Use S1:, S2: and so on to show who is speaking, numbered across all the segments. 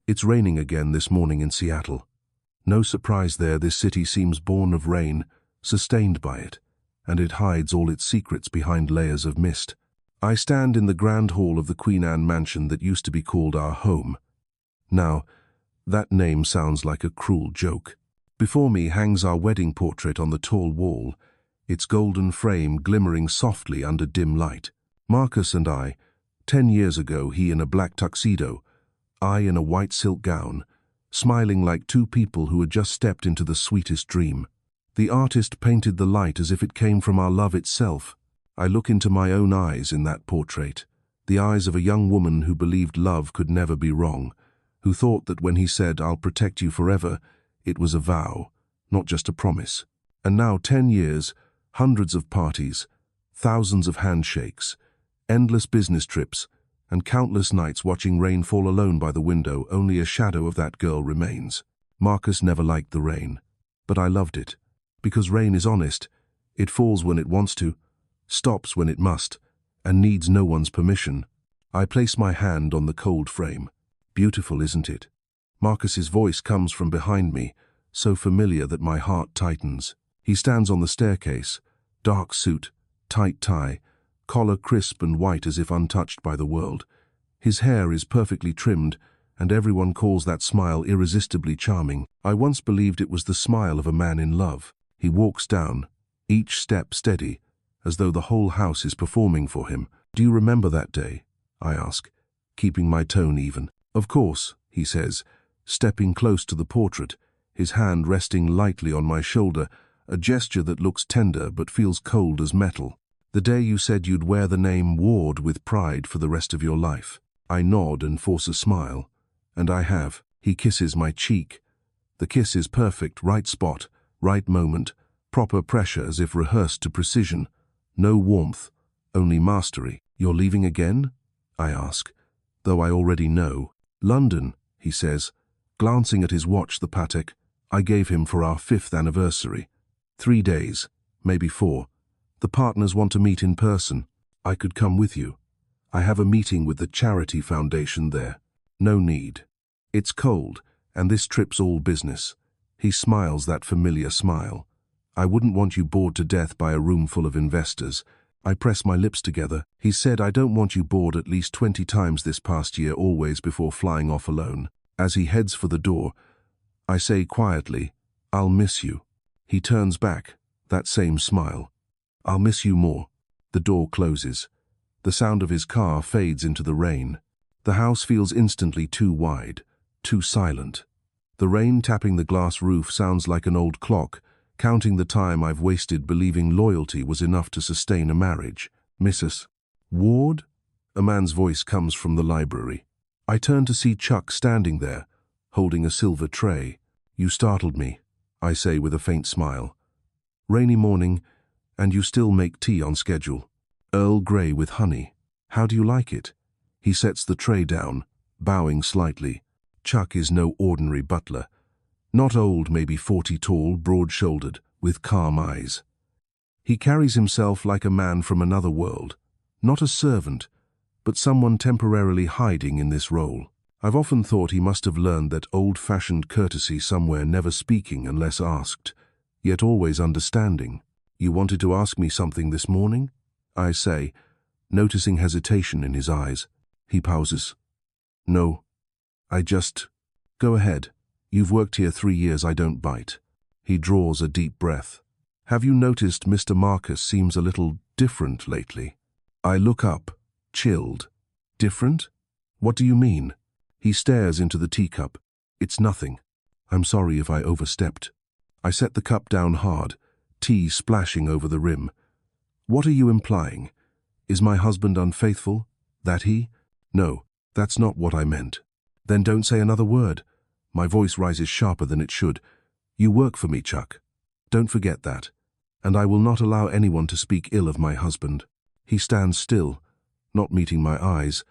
S1: It's raining again this morning in Seattle. No surprise there, this city seems born of rain, sustained by it, and it hides all its secrets behind layers of mist. I stand in the grand hall of the Queen Anne mansion that used to be called our home. Now, that name sounds like a cruel joke. Before me hangs our wedding portrait on the tall wall, its golden frame glimmering softly under dim light. Marcus and I, 10 years ago, he in a black tuxedo, I in a white silk gown, smiling like two people who had just stepped into the sweetest dream. The artist painted the light as if it came from our love itself. I look into my own eyes in that portrait, the eyes of a young woman who believed love could never be wrong, who thought that when he said, "I'll protect you forever," it was a vow, not just a promise. And now 10 years, hundreds of parties, thousands of handshakes, endless business trips, and countless nights watching rain fall alone by the window, only a shadow of that girl remains. Marcus never liked the rain, but I loved it. Because rain is honest, it falls when it wants to, stops when it must, and needs no one's permission. I place my hand on the cold frame. Beautiful, isn't it? Marcus's voice comes from behind me, so familiar that my heart tightens. He stands on the staircase, dark suit, tight tie, collar crisp and white as if untouched by the world. His hair is perfectly trimmed, and everyone calls that smile irresistibly charming. I once believed it was the smile of a man in love. He walks down, each step steady, as though the whole house is performing for him. "Do you remember that day?" I ask, keeping my tone even. "Of course," he says, stepping close to the portrait, his hand resting lightly on my shoulder, a gesture that looks tender but feels cold as metal. "The day you said you'd wear the name Ward with pride for the rest of your life." I nod and force a smile, and I have. He kisses my cheek. The kiss is perfect, right spot, right moment, proper pressure as if rehearsed to precision. No warmth, only mastery. "You're leaving again?" I ask, though I already know. "London," he says, glancing at his watch, the Patek I gave him for our 5th anniversary. 3 days, maybe 4. The partners want to meet in person. I could come with you. I have a meeting with the charity foundation there. "No need. It's cold, and this trip's all business." He smiles that familiar smile. "I wouldn't want you bored to death by a room full of investors." I press my lips together. He said, "I don't want you bored at least 20 times this past year, always before flying off alone." As he heads for the door, I say quietly, "I'll miss you." He turns back, that same smile. "I'll miss you more." The door closes. The sound of his car fades into the rain. The house feels instantly too wide, too silent. The rain tapping the glass roof sounds like an old clock, counting the time I've wasted believing loyalty was enough to sustain a marriage. "Mrs. Ward?" A man's voice comes from the library. I turn to see Chuck standing there, holding a silver tray. "You startled me," I say with a faint smile. "Rainy morning, and you still make tea on schedule. Earl Grey with honey. How do you like it?" He sets the tray down, bowing slightly. Chuck is no ordinary butler. Not old, maybe 40 tall, broad-shouldered, with calm eyes. He carries himself like a man from another world. Not a servant, but someone temporarily hiding in this role. I've often thought he must have learned that old-fashioned courtesy somewhere, never speaking unless asked, yet always understanding. "You wanted to ask me something this morning?" I say, noticing hesitation in his eyes. He pauses. "No, I just..." "Go ahead. You've worked here 3 years, I don't bite." He draws a deep breath. "Have you noticed Mr. Marcus seems a little different lately?" I look up, chilled. "Different? What do you mean?" He stares into the teacup. "It's nothing. I'm sorry if I overstepped." I set the cup down hard, tea splashing over the rim. "What are you implying? Is my husband unfaithful? That he?" "No, that's not what I meant." "Then don't say another word." My voice rises sharper than it should. "You work for me, Chuck. Don't forget that. And I will not allow anyone to speak ill of my husband." He stands still, not meeting my eyes,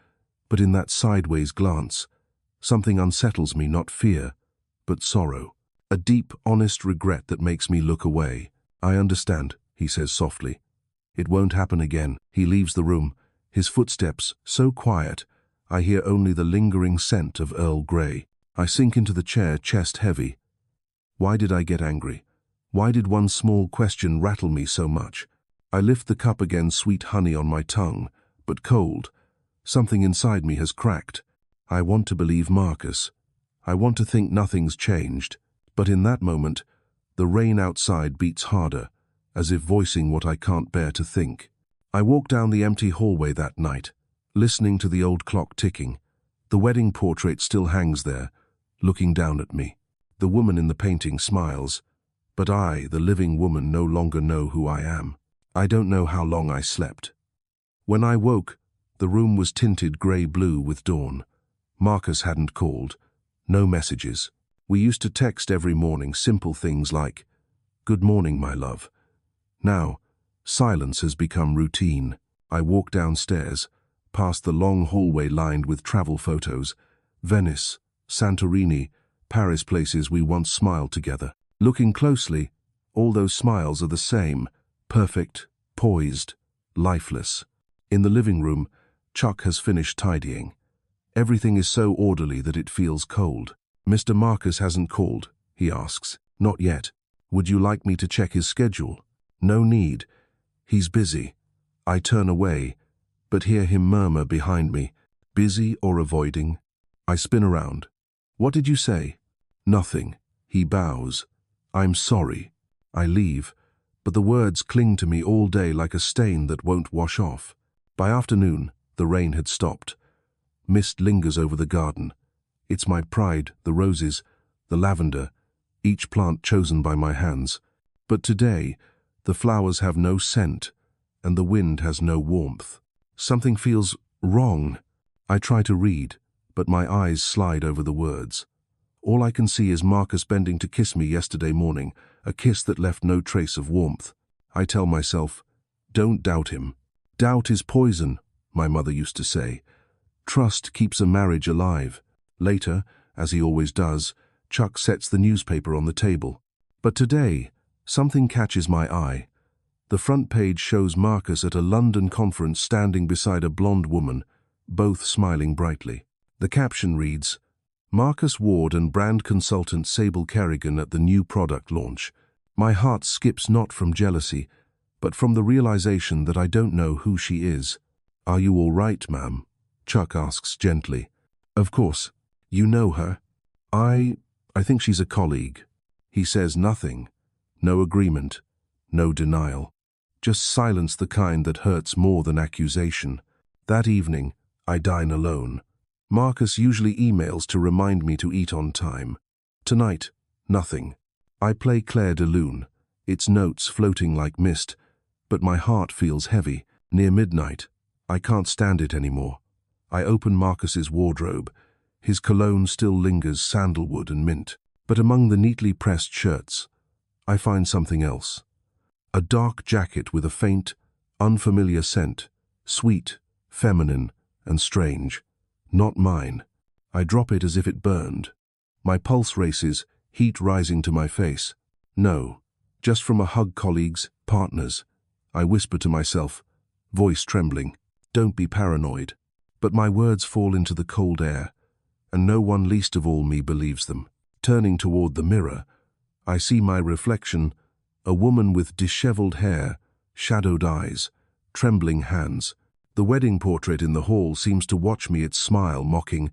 S1: but in that sideways glance, something unsettles me, not fear, but sorrow. A deep, honest regret that makes me look away. "I understand," he says softly. "It won't happen again." He leaves the room, his footsteps so quiet, I hear only the lingering scent of Earl Grey. I sink into the chair, chest heavy. Why did I get angry? Why did one small question rattle me so much? I lift the cup again, sweet honey on my tongue, but cold. Something inside me has cracked. I want to believe Marcus. I want to think nothing's changed. But in that moment, the rain outside beats harder, as if voicing what I can't bear to think. I walk down the empty hallway that night, listening to the old clock ticking. The wedding portrait still hangs there, looking down at me. The woman in the painting smiles, but I, the living woman, no longer know who I am. I don't know how long I slept. When I woke, the room was tinted grey-blue with dawn. Marcus hadn't called. No messages. We used to text every morning, simple things like, "Good morning, my love." Now, silence has become routine. I walk downstairs, past the long hallway lined with travel photos, Venice, Santorini, Paris, places we once smiled together. Looking closely, all those smiles are the same, perfect, poised, lifeless. In the living room, Chuck has finished tidying. Everything is so orderly that it feels cold. "Mr. Marcus hasn't called," he asks. "Not yet. Would you like me to check his schedule?" "No need. He's busy." I turn away, but hear him murmur behind me, "Busy or avoiding?" I spin around. "What did you say?" "Nothing." He bows. "I'm sorry." I leave, but the words cling to me all day like a stain that won't wash off. By afternoon, the rain had stopped. Mist lingers over the garden. It's my pride, the roses, the lavender, each plant chosen by my hands. But today, the flowers have no scent, and the wind has no warmth. Something feels wrong. I try to read, but my eyes slide over the words. All I can see is Marcus bending to kiss me yesterday morning, a kiss that left no trace of warmth. I tell myself, don't doubt him. Doubt is poison, my mother used to say. Trust keeps a marriage alive. Later, as he always does, Chuck sets the newspaper on the table. But today, something catches my eye. The front page shows Marcus at a London conference standing beside a blonde woman, both smiling brightly. The caption reads, "Marcus Ward and brand consultant Sable Kerrigan at the new product launch." My heart skips not from jealousy, but from the realization that I don't know who she is. "Are you all right, ma'am?" Chuck asks gently. "Of course. You know her?" I think she's a colleague." He says nothing. No agreement. No denial. Just silence, the kind that hurts more than accusation. That evening, I dine alone. Marcus usually emails to remind me to eat on time. Tonight, nothing. I play Claire de Lune, its notes floating like mist, but my heart feels heavy. Near midnight, I can't stand it anymore. I open Marcus's wardrobe. His cologne still lingers, sandalwood and mint. But among the neatly pressed shirts, I find something else. A dark jacket with a faint, unfamiliar scent, sweet, feminine, and strange. Not mine. I drop it as if it burned. My pulse races, heat rising to my face. No, just from a hug, colleagues, partners. I whisper to myself, voice trembling, "Don't be paranoid." But my words fall into the cold air, and no one, least of all me, believes them. Turning toward the mirror, I see my reflection, a woman with disheveled hair, shadowed eyes, trembling hands. The wedding portrait in the hall seems to watch me, its smile mocking.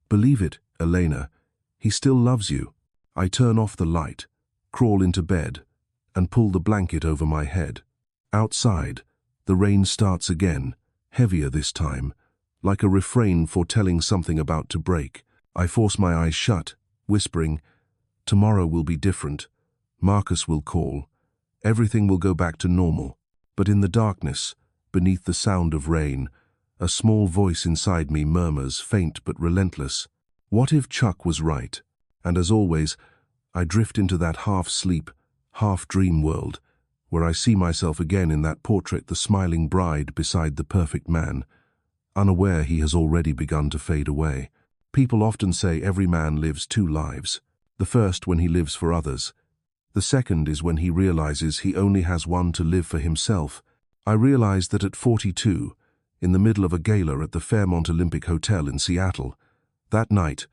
S1: "Believe it, Elena, he still loves you." I turn off the light, crawl into bed, and pull the blanket over my head. Outside, the rain starts again, heavier this time, like a refrain foretelling something about to break. I force my eyes shut, whispering, "Tomorrow will be different. Marcus will call. Everything will go back to normal." But in the darkness, beneath the sound of rain, a small voice inside me murmurs, faint but relentless, "What if Chuck was right?" And as always, I drift into that half-sleep, half-dream world, where I see myself again in that portrait, the smiling bride beside the perfect man, unaware he has already begun to fade away. People often say every man lives two lives. The first when he lives for others. The second is when he realizes he only has one to live for himself. I realized that at 42, in the middle of a gala at the Fairmont Olympic Hotel in Seattle. That night,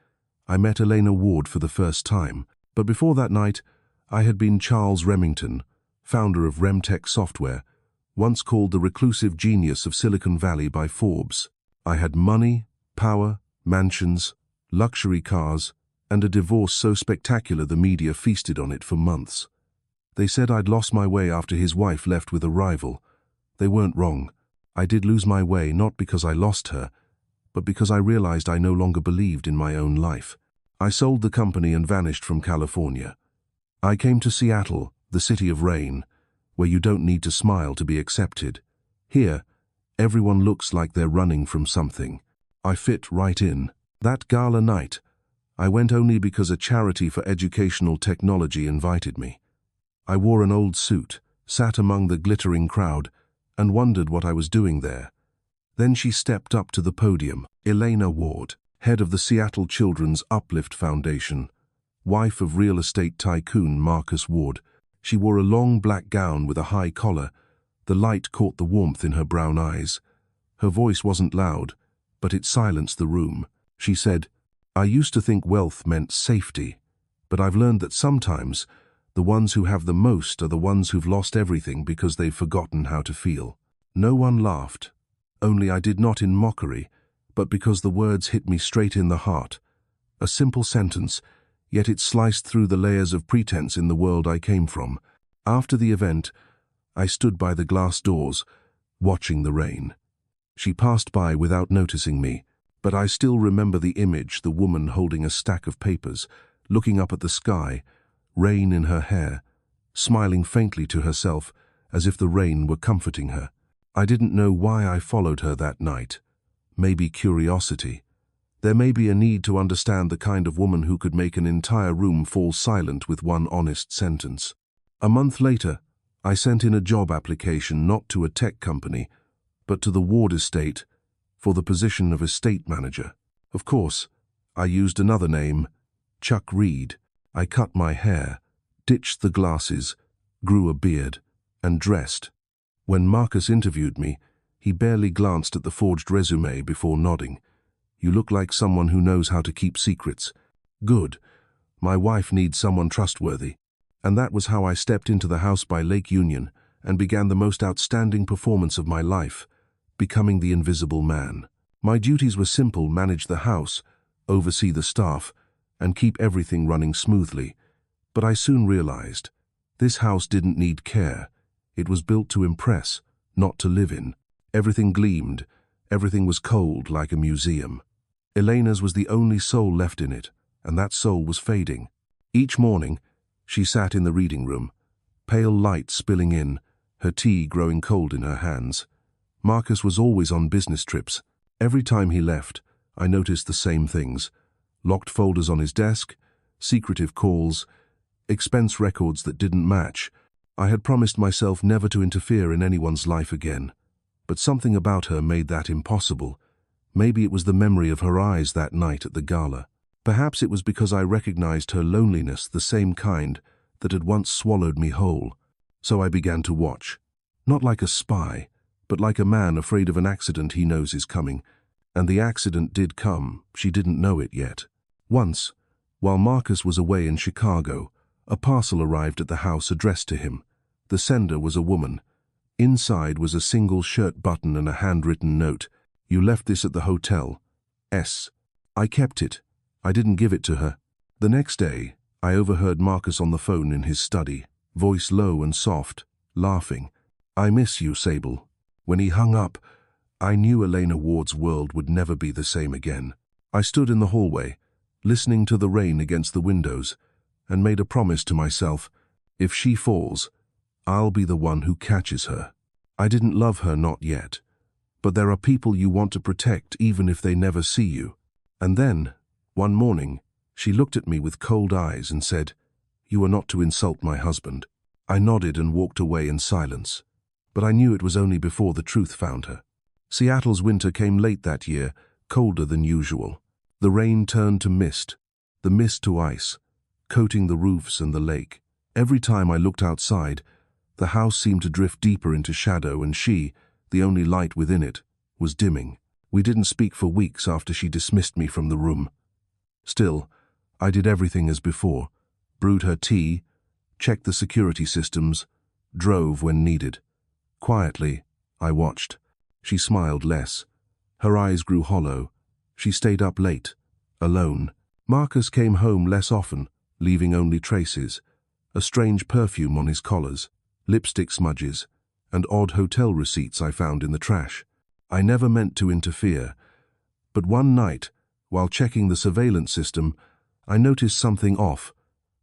S1: I met Elena Ward for the first time, but before that night, I had been Charles Remington, founder of Remtech Software, once called the reclusive genius of Silicon Valley by Forbes. I had money, power, mansions, luxury cars, and a divorce so spectacular the media feasted on it for months. They said I'd lost my way after his wife left with a rival. They weren't wrong. I did lose my way not because I lost her, but because I realized I no longer believed in my own life. I sold the company and vanished from California. I came to Seattle, the city of rain, where you don't need to smile to be accepted. Here, everyone looks like they're running from something. I fit right in. That gala night, I went only because a charity for educational technology invited me. I wore an old suit, sat among the glittering crowd, and wondered what I was doing there. Then she stepped up to the podium, Elena Ward, head of the Seattle Children's Uplift Foundation, wife of real estate tycoon Marcus Ward. She wore a long black gown with a high collar. The light caught the warmth in her brown eyes. Her voice wasn't loud, but it silenced the room. She said, "I used to think wealth meant safety, but I've learned that sometimes the ones who have the most are the ones who've lost everything because they've forgotten how to feel." No one laughed, only I did not in mockery, but because the words hit me straight in the heart. A simple sentence, yet it sliced through the layers of pretense in the world I came from. After the event, I stood by the glass doors, watching the rain. She passed by without noticing me, but I still remember the image, the woman holding a stack of papers, looking up at the sky, rain in her hair, smiling faintly to herself as if the rain were comforting her. I didn't know why I followed her that night. Maybe curiosity. There may be a need to understand the kind of woman who could make an entire room fall silent with one honest sentence. A month later, I sent in a job application not to a tech company, but to the Ward estate for the position of estate manager. Of course, I used another name, Chuck Reed. I cut my hair, ditched the glasses, grew a beard, and dressed. When Marcus interviewed me, he barely glanced at the forged resume before nodding. "You look like someone who knows how to keep secrets." Good. My wife needs someone trustworthy. And that was how I stepped into the house by Lake Union and began the most outstanding performance of my life, becoming the invisible man. My duties were simple: manage the house, oversee the staff, and keep everything running smoothly. But I soon realized, this house didn't need care. It was built to impress, not to live in. Everything gleamed. Everything was cold, like a museum. Elena's was the only soul left in it, and that soul was fading. Each morning, she sat in the reading room, pale light spilling in, her tea growing cold in her hands. Marcus was always on business trips. Every time he left, I noticed the same things: locked folders on his desk, secretive calls, expense records that didn't match. I had promised myself never to interfere in anyone's life again, but something about her made that impossible. Maybe it was the memory of her eyes that night at the gala. Perhaps it was because I recognized her loneliness, the same kind that had once swallowed me whole. So I began to watch, not like a spy, but like a man afraid of an accident he knows is coming. And the accident did come. She didn't know it yet. Once, while Marcus was away in Chicago, a parcel arrived at the house addressed to him. The sender was a woman. Inside was a single shirt button and a handwritten note. "You left this at the hotel. S." I kept it. I didn't give it to her. The next day, I overheard Marcus on the phone in his study, voice low and soft, laughing. "I miss you, Sable." When he hung up, I knew Elena Ward's world would never be the same again. I stood in the hallway, listening to the rain against the windows, and made a promise to myself: if she falls, I'll be the one who catches her. I didn't love her, not yet. But there are people you want to protect even if they never see you. And then, one morning, she looked at me with cold eyes and said, "You are not to insult my husband." I nodded and walked away in silence. But I knew it was only before the truth found her. Seattle's winter came late that year, colder than usual. The rain turned to mist, the mist to ice, coating the roofs and the lake. Every time I looked outside, the house seemed to drift deeper into shadow, and she, the only light within it, was dimming. We didn't speak for weeks after she dismissed me from the room. Still, I did everything as before, brewed her tea, checked the security systems, drove when needed. Quietly, I watched. She smiled less. Her eyes grew hollow. She stayed up late, alone. Marcus came home less often, leaving only traces. A strange perfume on his collars, lipstick smudges, and odd hotel receipts I found in the trash. I never meant to interfere, but one night, while checking the surveillance system, I noticed something off.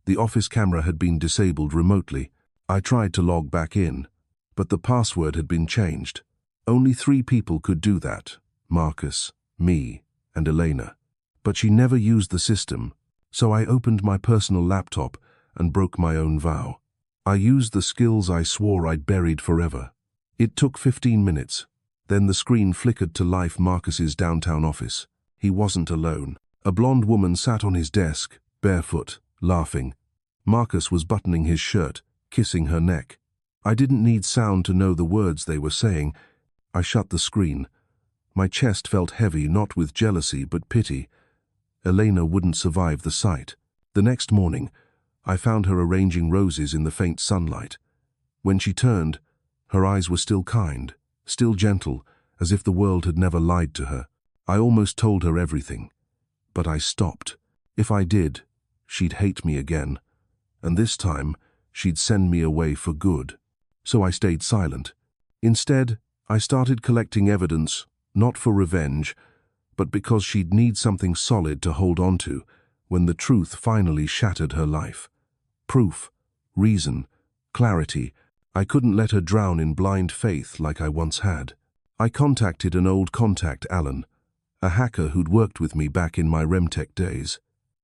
S1: The office camera had been disabled remotely. I tried to log back in, but the password had been changed. Only 3 people could do that: Marcus, me, and Elena. But she never used the system, so I opened my personal laptop and broke my own vow. I used the skills I swore I'd buried forever. It took 15 minutes. Then the screen flickered to life. Marcus's downtown office. He wasn't alone. A blonde woman sat on his desk, barefoot, laughing. Marcus was buttoning his shirt, kissing her neck. I didn't need sound to know the words they were saying. I shut the screen. My chest felt heavy, not with jealousy but pity. Elena wouldn't survive the sight. The next morning, I found her arranging roses in the faint sunlight. When she turned, her eyes were still kind, still gentle, as if the world had never lied to her. I almost told her everything, but I stopped. If I did, she'd hate me again, and this time she'd send me away for good. So I stayed silent. Instead, I started collecting evidence, not for revenge, but because she'd need something solid to hold on to when the truth finally shattered her life. Proof, reason, clarity. I couldn't let her drown in blind faith like I once had. I contacted an old contact, Alan, a hacker who'd worked with me back in my Remtech days.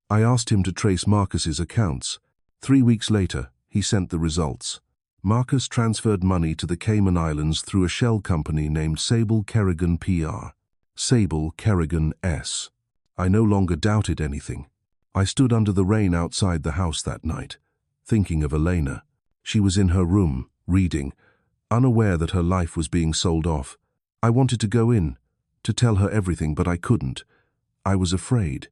S1: I asked him to trace Marcus's accounts. 3 weeks later, he sent the results. Marcus transferred money to the Cayman Islands through a shell company named Sable Kerrigan PR. Sable Kerrigan S. I no longer doubted anything. I stood under the rain outside the house that night, thinking of Elena. She was in her room, reading, unaware that her life was being sold off. I wanted to go in, to tell her everything, but I couldn't. I was afraid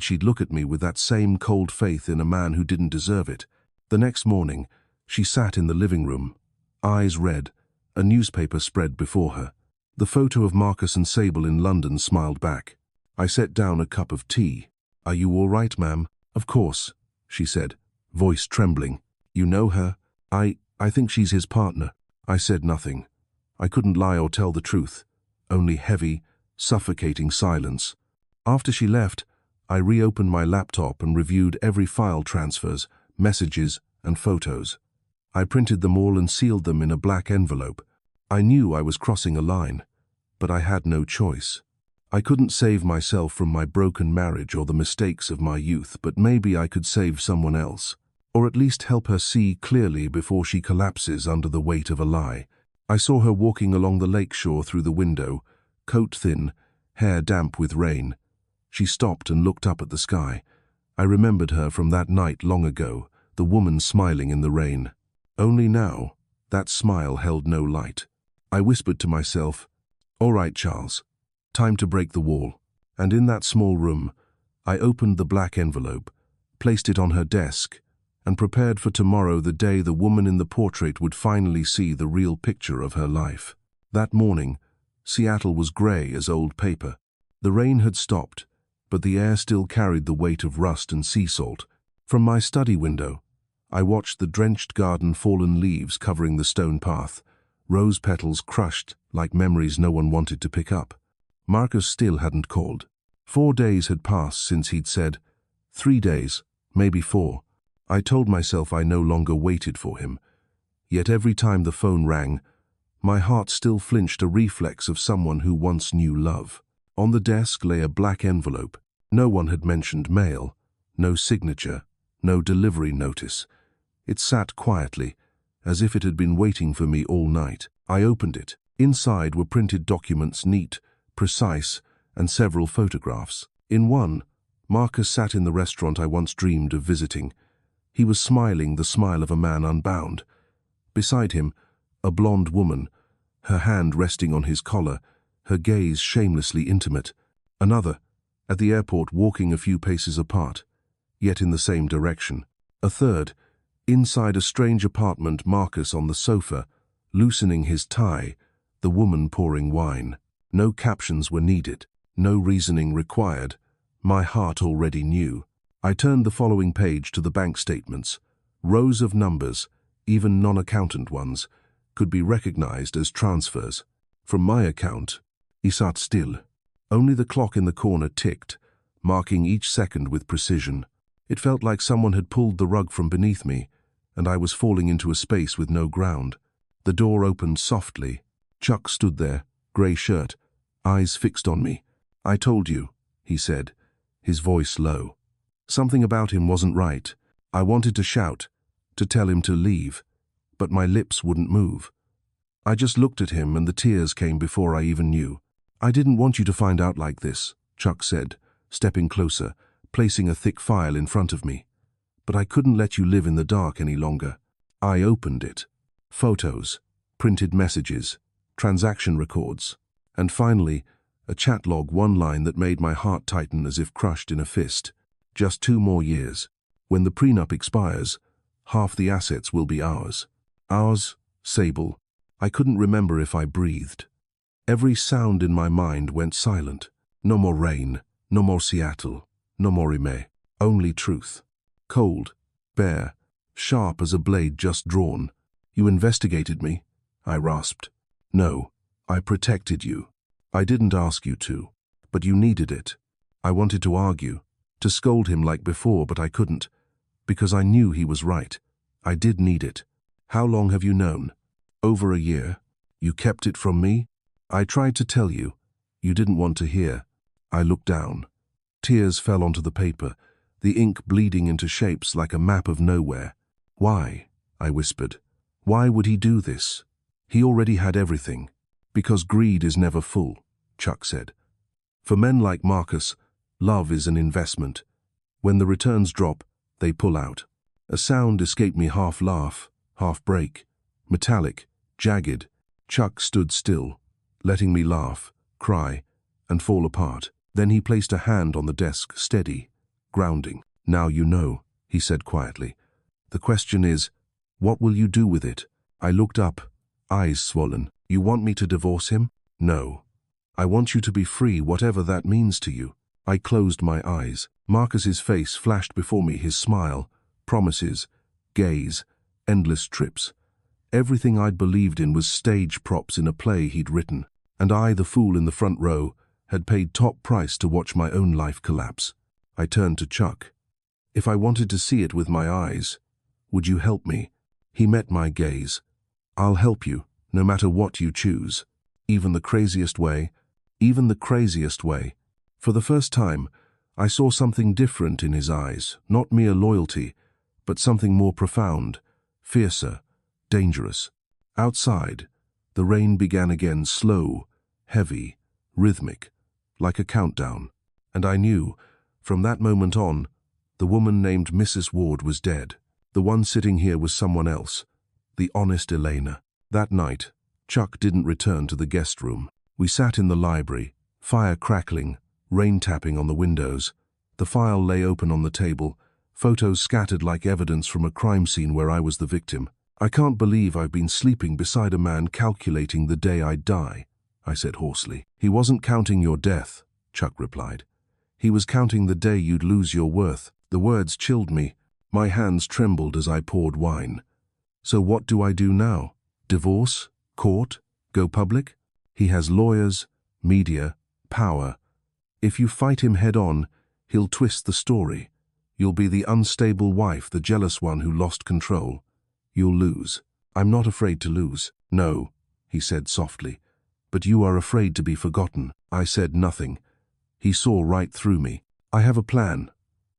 S1: she'd look at me with that same cold faith in a man who didn't deserve it. The next morning, she sat in the living room, eyes red, a newspaper spread before her. The photo of Marcus and Sable in London smiled back. I set down a cup of tea. "Are you all right, ma'am?" "Of course," she said, voice trembling. "You know her?" I think she's his partner." I said nothing. I couldn't lie or tell the truth, only heavy, suffocating silence. After she left, I reopened my laptop and reviewed every file transfers, messages, and photos. I printed them all and sealed them in a black envelope. I knew I was crossing a line, but I had no choice. I couldn't save myself from my broken marriage or the mistakes of my youth, but maybe I could save someone else, or at least help her see clearly before she collapses under the weight of a lie. I saw her walking along the lakeshore through the window, coat thin, hair damp with rain. She stopped and looked up at the sky. I remembered her from that night long ago, the woman smiling in the rain. Only now, that smile held no light. I whispered to myself, "All right, Charles, time to break the wall." And in that small room, I opened the black envelope, placed it on her desk, and prepared for tomorrow, the day the woman in the portrait would finally see the real picture of her life. That morning, Seattle was grey as old paper. The rain had stopped, but the air still carried the weight of rust and sea salt. From my study window, I watched the drenched garden, fallen leaves covering the stone path, rose petals crushed like memories no one wanted to pick up. Marcus still hadn't called. 4 days had passed since he'd said. 3 days, maybe 4. I told myself I no longer waited for him. Yet every time the phone rang, my heart still flinched, a reflex of someone who once knew love. On the desk lay a black envelope. No one had mentioned mail, no signature, no delivery notice. It sat quietly, as if it had been waiting for me all night. I opened it. Inside were printed documents, neat, precise, and several photographs. In one, Marcus sat in the restaurant I once dreamed of visiting. He was smiling, the smile of a man unbound. Beside him, a blonde woman, her hand resting on his collar, her gaze shamelessly intimate. Another, at the airport, walking a few paces apart. yet in the same direction. A third, inside a strange apartment, Marcus on the sofa, loosening his tie, the woman pouring wine. No captions were needed, no reasoning required. My heart already knew. I turned the following page to the bank statements. Rows of numbers, even non-accountant ones, could be recognized as transfers. From my account, he sat still. Only the clock in the corner ticked, marking each second with precision. It felt like someone had pulled the rug from beneath me, and I was falling into a space with no ground. The door opened softly. Chuck stood there, grey shirt, eyes fixed on me. "I told you," he said, his voice low. Something about him wasn't right. I wanted to shout, to tell him to leave, but my lips wouldn't move. I just looked at him and the tears came before I even knew. "I didn't want you to find out like this," Chuck said, stepping closer, placing a thick file in front of me. "But I couldn't let you live in the dark any longer." I opened it. Photos, printed messages, transaction records, and finally, a chat log, one line that made my heart tighten as if crushed in a fist. Just 2 more years. When the prenup expires, half the assets will be ours. Ours, Sable. I couldn't remember if I breathed. Every sound in my mind went silent. No more rain, no more Seattle, no more Ime. Only truth. Cold, bare, sharp as a blade just drawn. "You investigated me," I rasped. "No, I protected you. I didn't ask you to, but you needed it." I wanted to argue, to scold him like before, but I couldn't, because I knew he was right. I did need it. "How long have you known?" "Over a year. You kept it from me?" "I tried to tell you. You didn't want to hear." I looked down. Tears fell onto the paper, the ink bleeding into shapes like a map of nowhere. "Why?" I whispered. "Why would he do this? He already had everything." "Because greed is never full," Chuck said. "For men like Marcus, love is an investment. When the returns drop, they pull out." A sound escaped me, half laugh, half break. Metallic, jagged. Chuck stood still, letting me laugh, cry, and fall apart. Then he placed a hand on the desk, steady, grounding. "Now you know," he said quietly. "The question is, what will you do with it?" I looked up, eyes swollen. "You want me to divorce him?" "No. I want you to be free, whatever that means to you." I closed my eyes. Marcus's face flashed before me, his smile, promises, gaze, endless trips. Everything I'd believed in was stage props in a play he'd written, and I, the fool in the front row, had paid top price to watch my own life collapse. I turned to Chuck. "If I wanted to see it with my eyes, would you help me?" He met my gaze. "I'll help you, no matter what you choose. Even the craziest way, even the craziest way." For the first time, I saw something different in his eyes, not mere loyalty, but something more profound, fiercer, dangerous. Outside, the rain began again, slow, heavy, rhythmic, like a countdown. And I knew, from that moment on, the woman named Mrs. Ward was dead. The one sitting here was someone else, the honest Elena. That night, Chuck didn't return to the guest room. We sat in the library, fire crackling, rain tapping on the windows. The file lay open on the table, photos scattered like evidence from a crime scene where I was the victim. "I can't believe I've been sleeping beside a man calculating the day I'd die," I said hoarsely. "He wasn't counting your death," Chuck replied. "He was counting the day you'd lose your worth." The words chilled me. My hands trembled as I poured wine. "So what do I do now? Divorce? Court? Go public?" "He has lawyers, media, power. If you fight him head-on, he'll twist the story. You'll be the unstable wife, the jealous one who lost control. You'll lose." "I'm not afraid to lose." "No," he said softly. "But you are afraid to be forgotten." I said nothing. He saw right through me. "I have a plan,"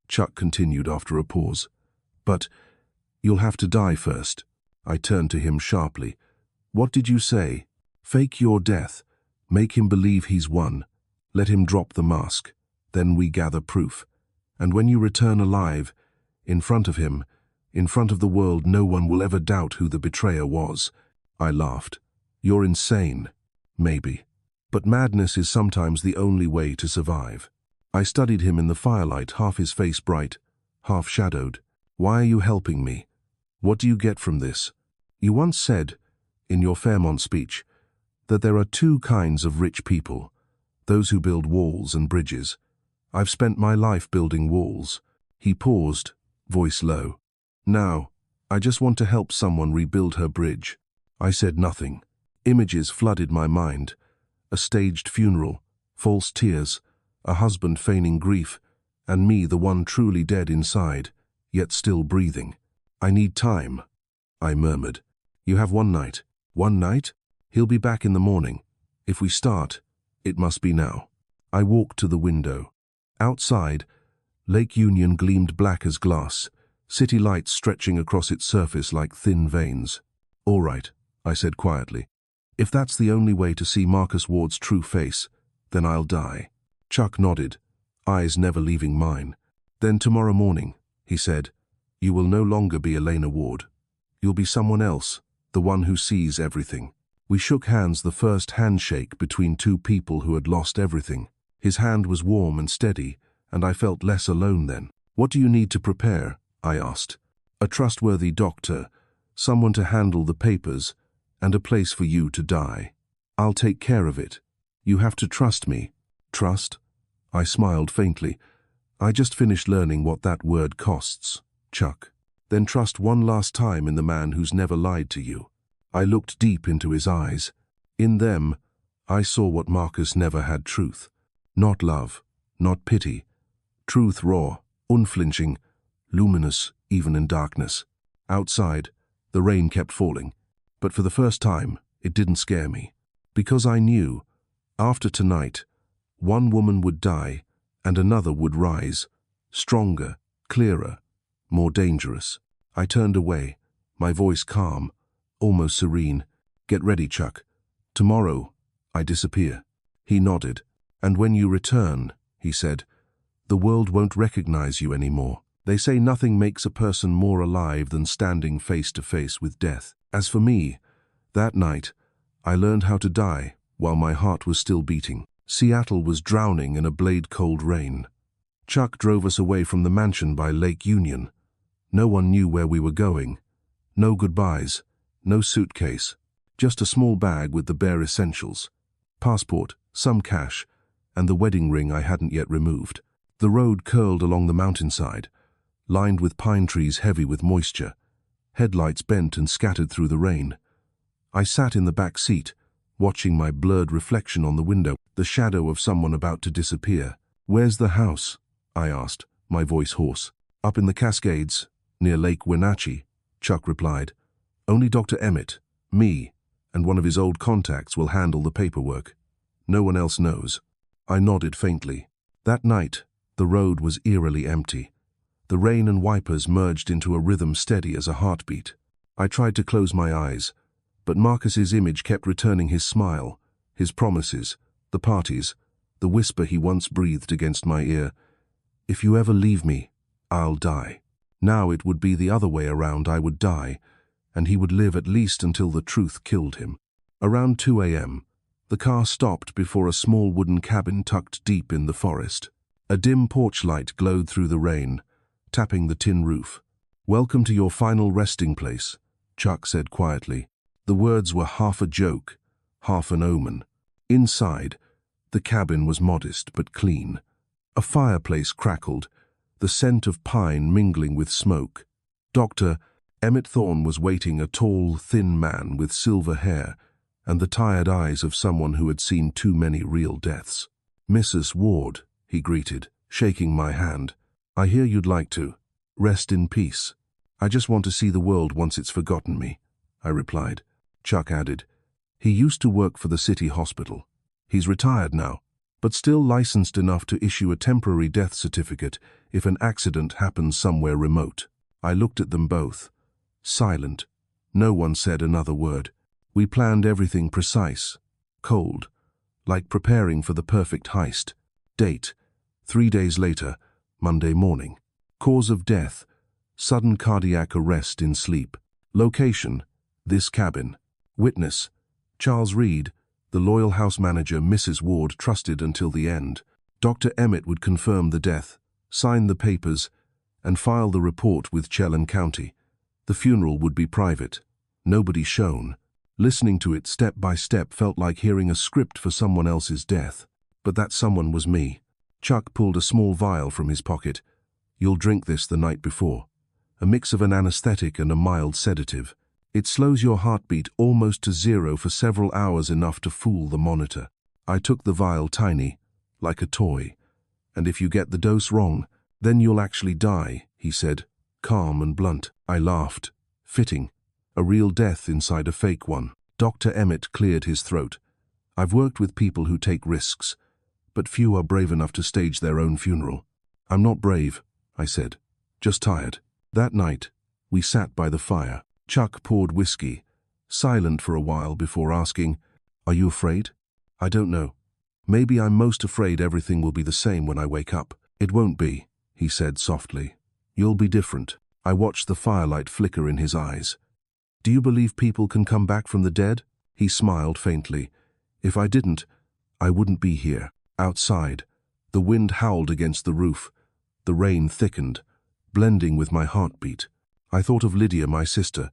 S1: Chuck continued after a pause. "But you'll have to die first." I turned to him sharply. "What did you say?" "Fake your death. Make him believe he's won. Let him drop the mask. Then we gather proof. And when you return alive, in front of him, in front of the world, no one will ever doubt who the betrayer was." I laughed. "You're insane." "Maybe. But madness is sometimes the only way to survive." I studied him in the firelight, half his face bright, half-shadowed. Why are you helping me? What do you get from this? You once said, in your Fairmont speech, that there are two kinds of rich people, those who build walls and bridges. I've spent my life building walls. He paused, voice low. Now, I just want to help someone rebuild her bridge. I said nothing. Images flooded my mind. A staged funeral, false tears, a husband feigning grief, and me, the one truly dead inside, yet still breathing. I need time, I murmured. You have one night. One night? He'll be back in the morning. If we start, it must be now. I walked to the window. Outside, Lake Union gleamed black as glass, city lights stretching across its surface like thin veins. All right, I said quietly. If that's the only way to see Marcus Ward's true face, then I'll die. Chuck nodded, eyes never leaving mine. Then tomorrow morning, he said, you will no longer be Elena Ward. You'll be someone else, the one who sees everything. We shook hands, the first handshake between two people who had lost everything. His hand was warm and steady, and I felt less alone then. What do you need to prepare? I asked. A trustworthy doctor, someone to handle the papers, and a place for you to die. I'll take care of it. You have to trust me. Trust? I smiled faintly. I just finished learning what that word costs, Chuck. Then trust one last time in the man who's never lied to you. I looked deep into his eyes. In them, I saw what Marcus never had: truth. Not love, not pity. Truth raw, unflinching, luminous even in darkness. Outside, the rain kept falling, but for the first time, it didn't scare me. Because I knew, after tonight, one woman would die and another would rise, stronger, clearer, more dangerous. I turned away, my voice calm, almost serene. Get ready, Chuck. Tomorrow, I disappear. He nodded. And when you return, he said, the world won't recognize you anymore. They say nothing makes a person more alive than standing face to face with death. As for me, that night, I learned how to die while my heart was still beating. Seattle was drowning in a blade-cold rain. Chuck drove us away from the mansion by Lake Union. No one knew where we were going. No goodbyes, no suitcase, just a small bag with the bare essentials. Passport, some cash, and the wedding ring I hadn't yet removed. The road curled along the mountainside, lined with pine trees heavy with moisture. Headlights bent and scattered through the rain. I sat in the back seat, watching my blurred reflection on the window, the shadow of someone about to disappear. Where's the house? I asked, my voice hoarse. Up in the Cascades, near Lake Wenatchee, Chuck replied. Only Dr. Emmett, me, and one of his old contacts will handle the paperwork. No one else knows. I nodded faintly. That night, the road was eerily empty. The rain and wipers merged into a rhythm steady as a heartbeat. I tried to close my eyes, but Marcus's image kept returning: his smile, his promises, the parties, the whisper he once breathed against my ear. If you ever leave me, I'll die. Now it would be the other way around. I would die, and he would live at least until the truth killed him. Around 2 a.m., the car stopped before a small wooden cabin tucked deep in the forest. A dim porch light glowed through the rain, tapping the tin roof. Welcome to your final resting place, Chuck said quietly. The words were half a joke, half an omen. Inside, the cabin was modest but clean. A fireplace crackled, the scent of pine mingling with smoke. Dr. Emmett Thorne was waiting, a tall, thin man with silver hair and the tired eyes of someone who had seen too many real deaths. Mrs. Ward, he greeted, shaking my hand. I hear you'd like to rest in peace. I just want to see the world once it's forgotten me, I replied. Chuck added, he used to work for the city hospital. He's retired now, but still licensed enough to issue a temporary death certificate if an accident happens somewhere remote. I looked at them both, silent. No one said another word. We planned everything precise, cold, like preparing for the perfect heist. Date, 3 days later, Monday morning. Cause of death, sudden cardiac arrest in sleep. Location, this cabin. Witness, Charles Reed, the loyal house manager Mrs. Ward trusted until the end. Dr. Emmett would confirm the death, sign the papers, and file the report with Chelan County. The funeral would be private. Nobody shown. Listening to it step by step felt like hearing a script for someone else's death. But that someone was me. Chuck pulled a small vial from his pocket. "You'll drink this the night before. A mix of an anesthetic and a mild sedative. It slows your heartbeat almost to zero for several hours, enough to fool the monitor." I took the vial, tiny, like a toy. "And if you get the dose wrong, then you'll actually die," he said, calm and blunt. I laughed. Fitting. A real death inside a fake one. Dr. Emmett cleared his throat. "I've worked with people who take risks, but few are brave enough to stage their own funeral." "I'm not brave," I said. "Just tired." That night, we sat by the fire. Chuck poured whiskey, silent for a while before asking, "Are you afraid?" "I don't know. Maybe I'm most afraid everything will be the same when I wake up." "It won't be," he said softly. "You'll be different." I watched the firelight flicker in his eyes. "Do you believe people can come back from the dead?" He smiled faintly. "If I didn't, I wouldn't be here." Outside, the wind howled against the roof. The rain thickened, blending with my heartbeat. I thought of Lydia, my sister,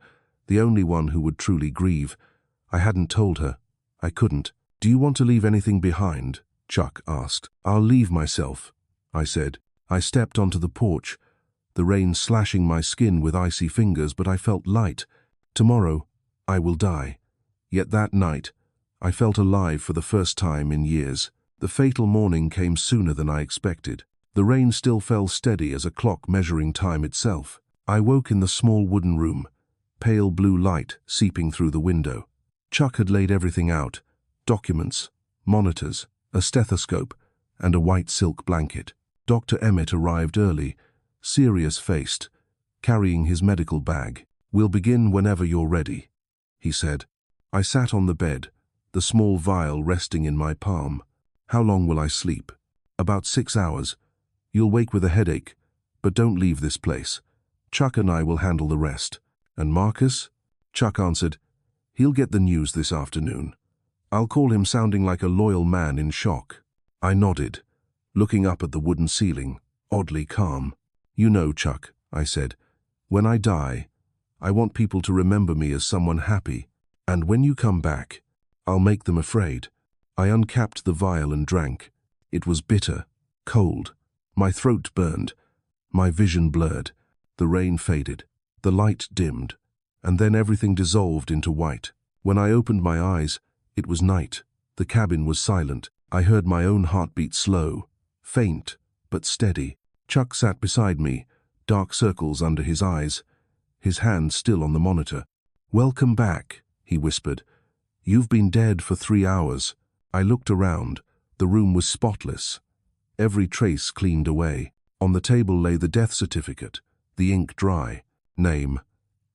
S1: the only one who would truly grieve. I hadn't told her. I couldn't. "Do you want to leave anything behind?" Chuck asked. "I'll leave myself," I said. I stepped onto the porch, the rain slashing my skin with icy fingers, but I felt light. Tomorrow, I will die. Yet that night, I felt alive for the first time in years. The fatal morning came sooner than I expected. The rain still fell steady as a clock measuring time itself. I woke in the small wooden room, pale blue light seeping through the window. Chuck had laid everything out: documents, monitors, a stethoscope, and a white silk blanket. Dr. Emmett arrived early, serious-faced, carrying his medical bag. "We'll begin whenever you're ready," he said. I sat on the bed, the small vial resting in my palm. "How long will I sleep?" "About 6 hours. You'll wake with a headache, but don't leave this place. Chuck and I will handle the rest." "And Marcus?" Chuck answered. "He'll get the news this afternoon. I'll call him," sounding like a loyal man in shock. I nodded, looking up at the wooden ceiling, oddly calm. "You know, Chuck," I said, "when I die, I want people to remember me as someone happy. And when you come back, I'll make them afraid." I uncapped the vial and drank. It was bitter, cold. My throat burned. My vision blurred. The rain faded. The light dimmed. And then everything dissolved into white. When I opened my eyes, it was night. The cabin was silent. I heard my own heartbeat slow, faint, but steady. Chuck sat beside me, dark circles under his eyes, his hand still on the monitor. "Welcome back," he whispered. "You've been dead for 3 hours." I looked around. The room was spotless, every trace cleaned away. On the table lay the death certificate, the ink dry. Name: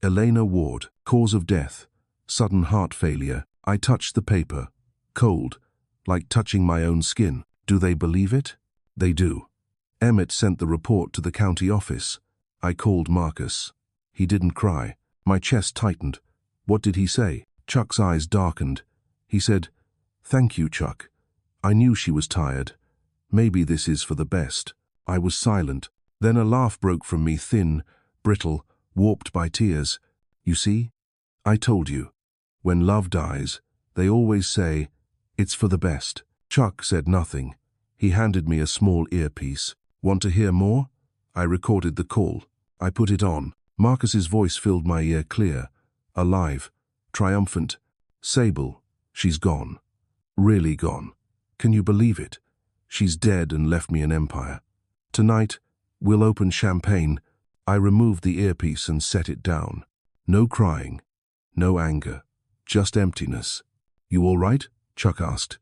S1: Elena Ward. Cause of death: sudden heart failure. I touched the paper, cold, like touching my own skin. Do they believe it? They do. Emmett sent the report to the county office. I called Marcus. He didn't cry. My chest tightened. "What did he say?" Chuck's eyes darkened. He said, "Thank you, Chuck. I knew she was tired. Maybe this is for the best." I was silent. Then a laugh broke from me, thin, brittle, warped by tears. "You see? I told you. When love dies, they always say, it's for the best." Chuck said nothing. He handed me a small earpiece. "Want to hear more?" I recorded the call. I put it on. Marcus's voice filled my ear, clear, alive, triumphant. "Sable, she's gone. Really gone. Can you believe it? She's dead and left me an empire. Tonight, we'll open champagne." I removed the earpiece and set it down. No crying, no anger, just emptiness. "You all right?" Chuck asked.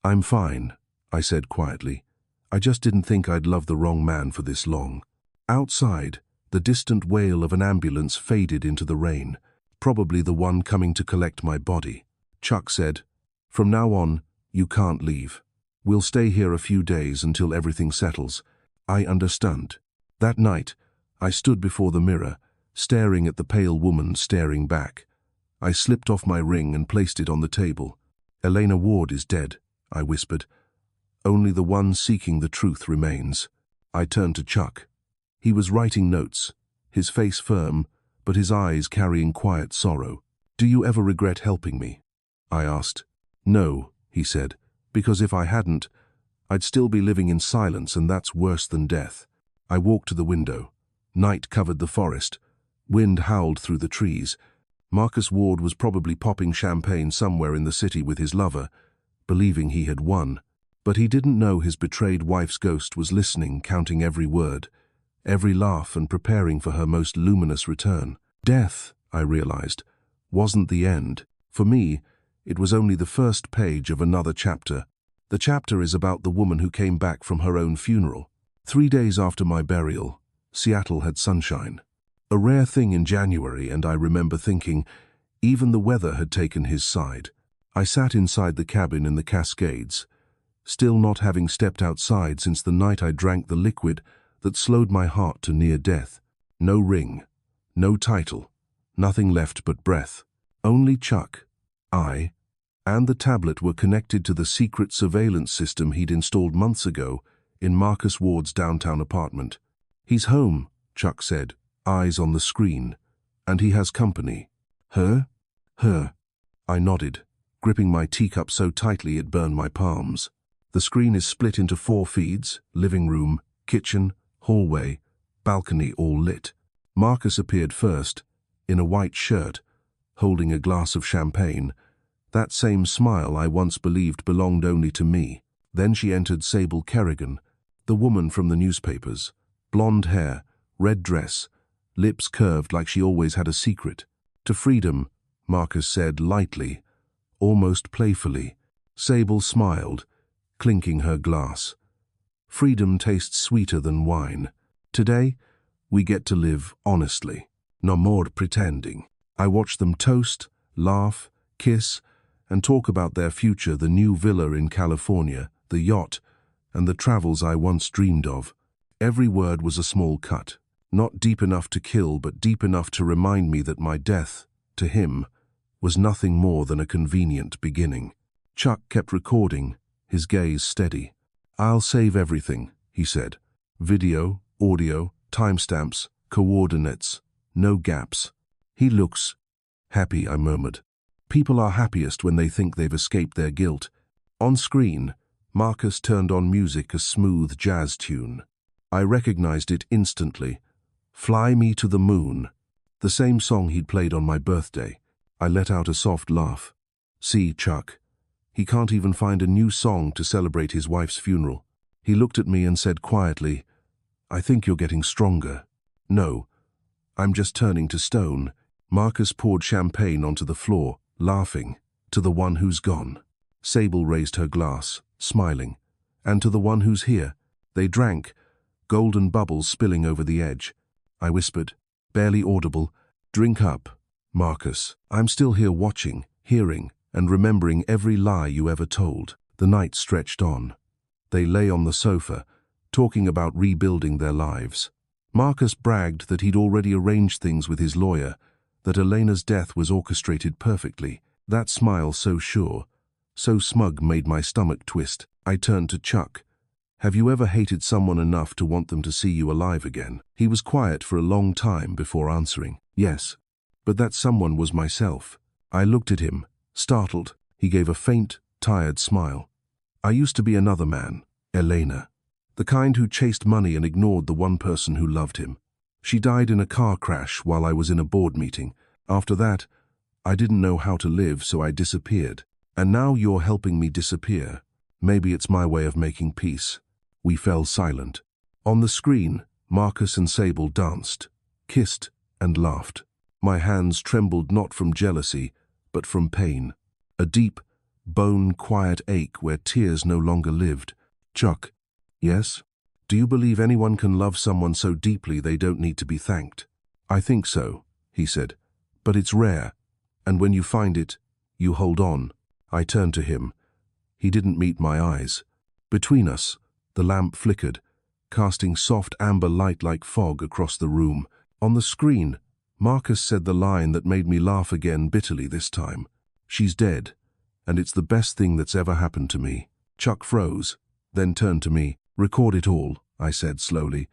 S1: "I'm fine," I said quietly. "I just didn't think I'd love the wrong man for this long." Outside, the distant wail of an ambulance faded into the rain, probably the one coming to collect my body. Chuck said, "From now on, you can't leave. We'll stay here a few days until everything settles." I understand. That night, I stood before the mirror, staring at the pale woman staring back. I slipped off my ring and placed it on the table. "Elena Ward is dead," I whispered. "Only the one seeking the truth remains." I turned to Chuck. He was writing notes, his face firm, but his eyes carrying quiet sorrow. "Do you ever regret helping me?" I asked. "No," he said, "because if I hadn't, I'd still be living in silence, and that's worse than death." I walked to the window. Night covered the forest. Wind howled through the trees. Marcus Ward was probably popping champagne somewhere in the city with his lover, believing he had won. But he didn't know his betrayed wife's ghost was listening, counting every word, every laugh, and preparing for her most luminous return. Death, I realized, wasn't the end. For me, it was only the first page of another chapter. The chapter is about the woman who came back from her own funeral. 3 days after my burial, Seattle had sunshine. A rare thing in January, and I remember thinking, even the weather had taken his side. I sat inside the cabin in the Cascades, still not having stepped outside since the night I drank the liquid that slowed my heart to near death. No ring, no title, nothing left but breath. Only Chuck, I, and the tablet were connected to the secret surveillance system he'd installed months ago in Marcus Ward's downtown apartment. "He's home," Chuck said, eyes on the screen, "and he has company." "Her?" "Her." I nodded, gripping my teacup so tightly it burned my palms. The screen is split into 4 feeds: living room, kitchen, hallway, balcony, all lit. Marcus appeared first, in a white shirt, holding a glass of champagne, that same smile I once believed belonged only to me. Then she entered Sable Kerrigan, the woman from the newspapers. Blonde hair, red dress, lips curved like she always had a secret. "To freedom," Marcus said lightly, almost playfully. Sable smiled, clinking her glass. "Freedom tastes sweeter than wine. Today, we get to live honestly. No more pretending." I watched them toast, laugh, kiss, and talk about their future, the new villa in California, the yacht, and the travels I once dreamed of. Every word was a small cut, not deep enough to kill, but deep enough to remind me that my death, to him, was nothing more than a convenient beginning. Chuck kept recording, his gaze steady. "I'll save everything," he said. "Video, audio, timestamps, coordinates, no gaps." "He looks happy," I murmured. People are happiest when they think they've escaped their guilt. On screen, Marcus turned on music, a smooth jazz tune. I recognized it instantly. "Fly Me to the Moon," the same song he'd played on my birthday. I let out a soft laugh. "See, Chuck, he can't even find a new song to celebrate his wife's funeral." He looked at me and said quietly, "I think you're getting stronger." "No, I'm just turning to stone." Marcus poured champagne onto the floor, laughing. "To the one who's gone." Sable raised her glass, smiling. "And to the one who's here." They drank, golden bubbles spilling over the edge. I whispered, barely audible, "Drink up, Marcus. I'm still here watching, hearing, and remembering every lie you ever told." The night stretched on. They lay on the sofa, talking about rebuilding their lives. Marcus bragged that he'd already arranged things with his lawyer, that Elena's death was orchestrated perfectly. That smile, so sure, so smug, made my stomach twist. I turned to Chuck. "Have you ever hated someone enough to want them to see you alive again?" He was quiet for a long time before answering. "Yes, but that someone was myself." I looked at him, startled. He gave a faint, tired smile. "I used to be another man, Elena. The kind who chased money and ignored the one person who loved him. She died in a car crash while I was in a board meeting. After that, I didn't know how to live, so I disappeared. And now you're helping me disappear. Maybe it's my way of making peace." We fell silent. On the screen, Marcus and Sable danced, kissed, and laughed. My hands trembled not from jealousy, but from pain. A deep, bone-quiet ache where tears no longer lived. "Chuck." "Yes?" "Do you believe anyone can love someone so deeply they don't need to be thanked?" "I think so," he said. "But it's rare, and when you find it, you hold on." I turned to him. He didn't meet my eyes. Between us, the lamp flickered, casting soft amber light like fog across the room. On the screen, Marcus said the line that made me laugh again, bitterly this time. "She's dead, and it's the best thing that's ever happened to me." Chuck froze, then turned to me. "Record it all," I said slowly.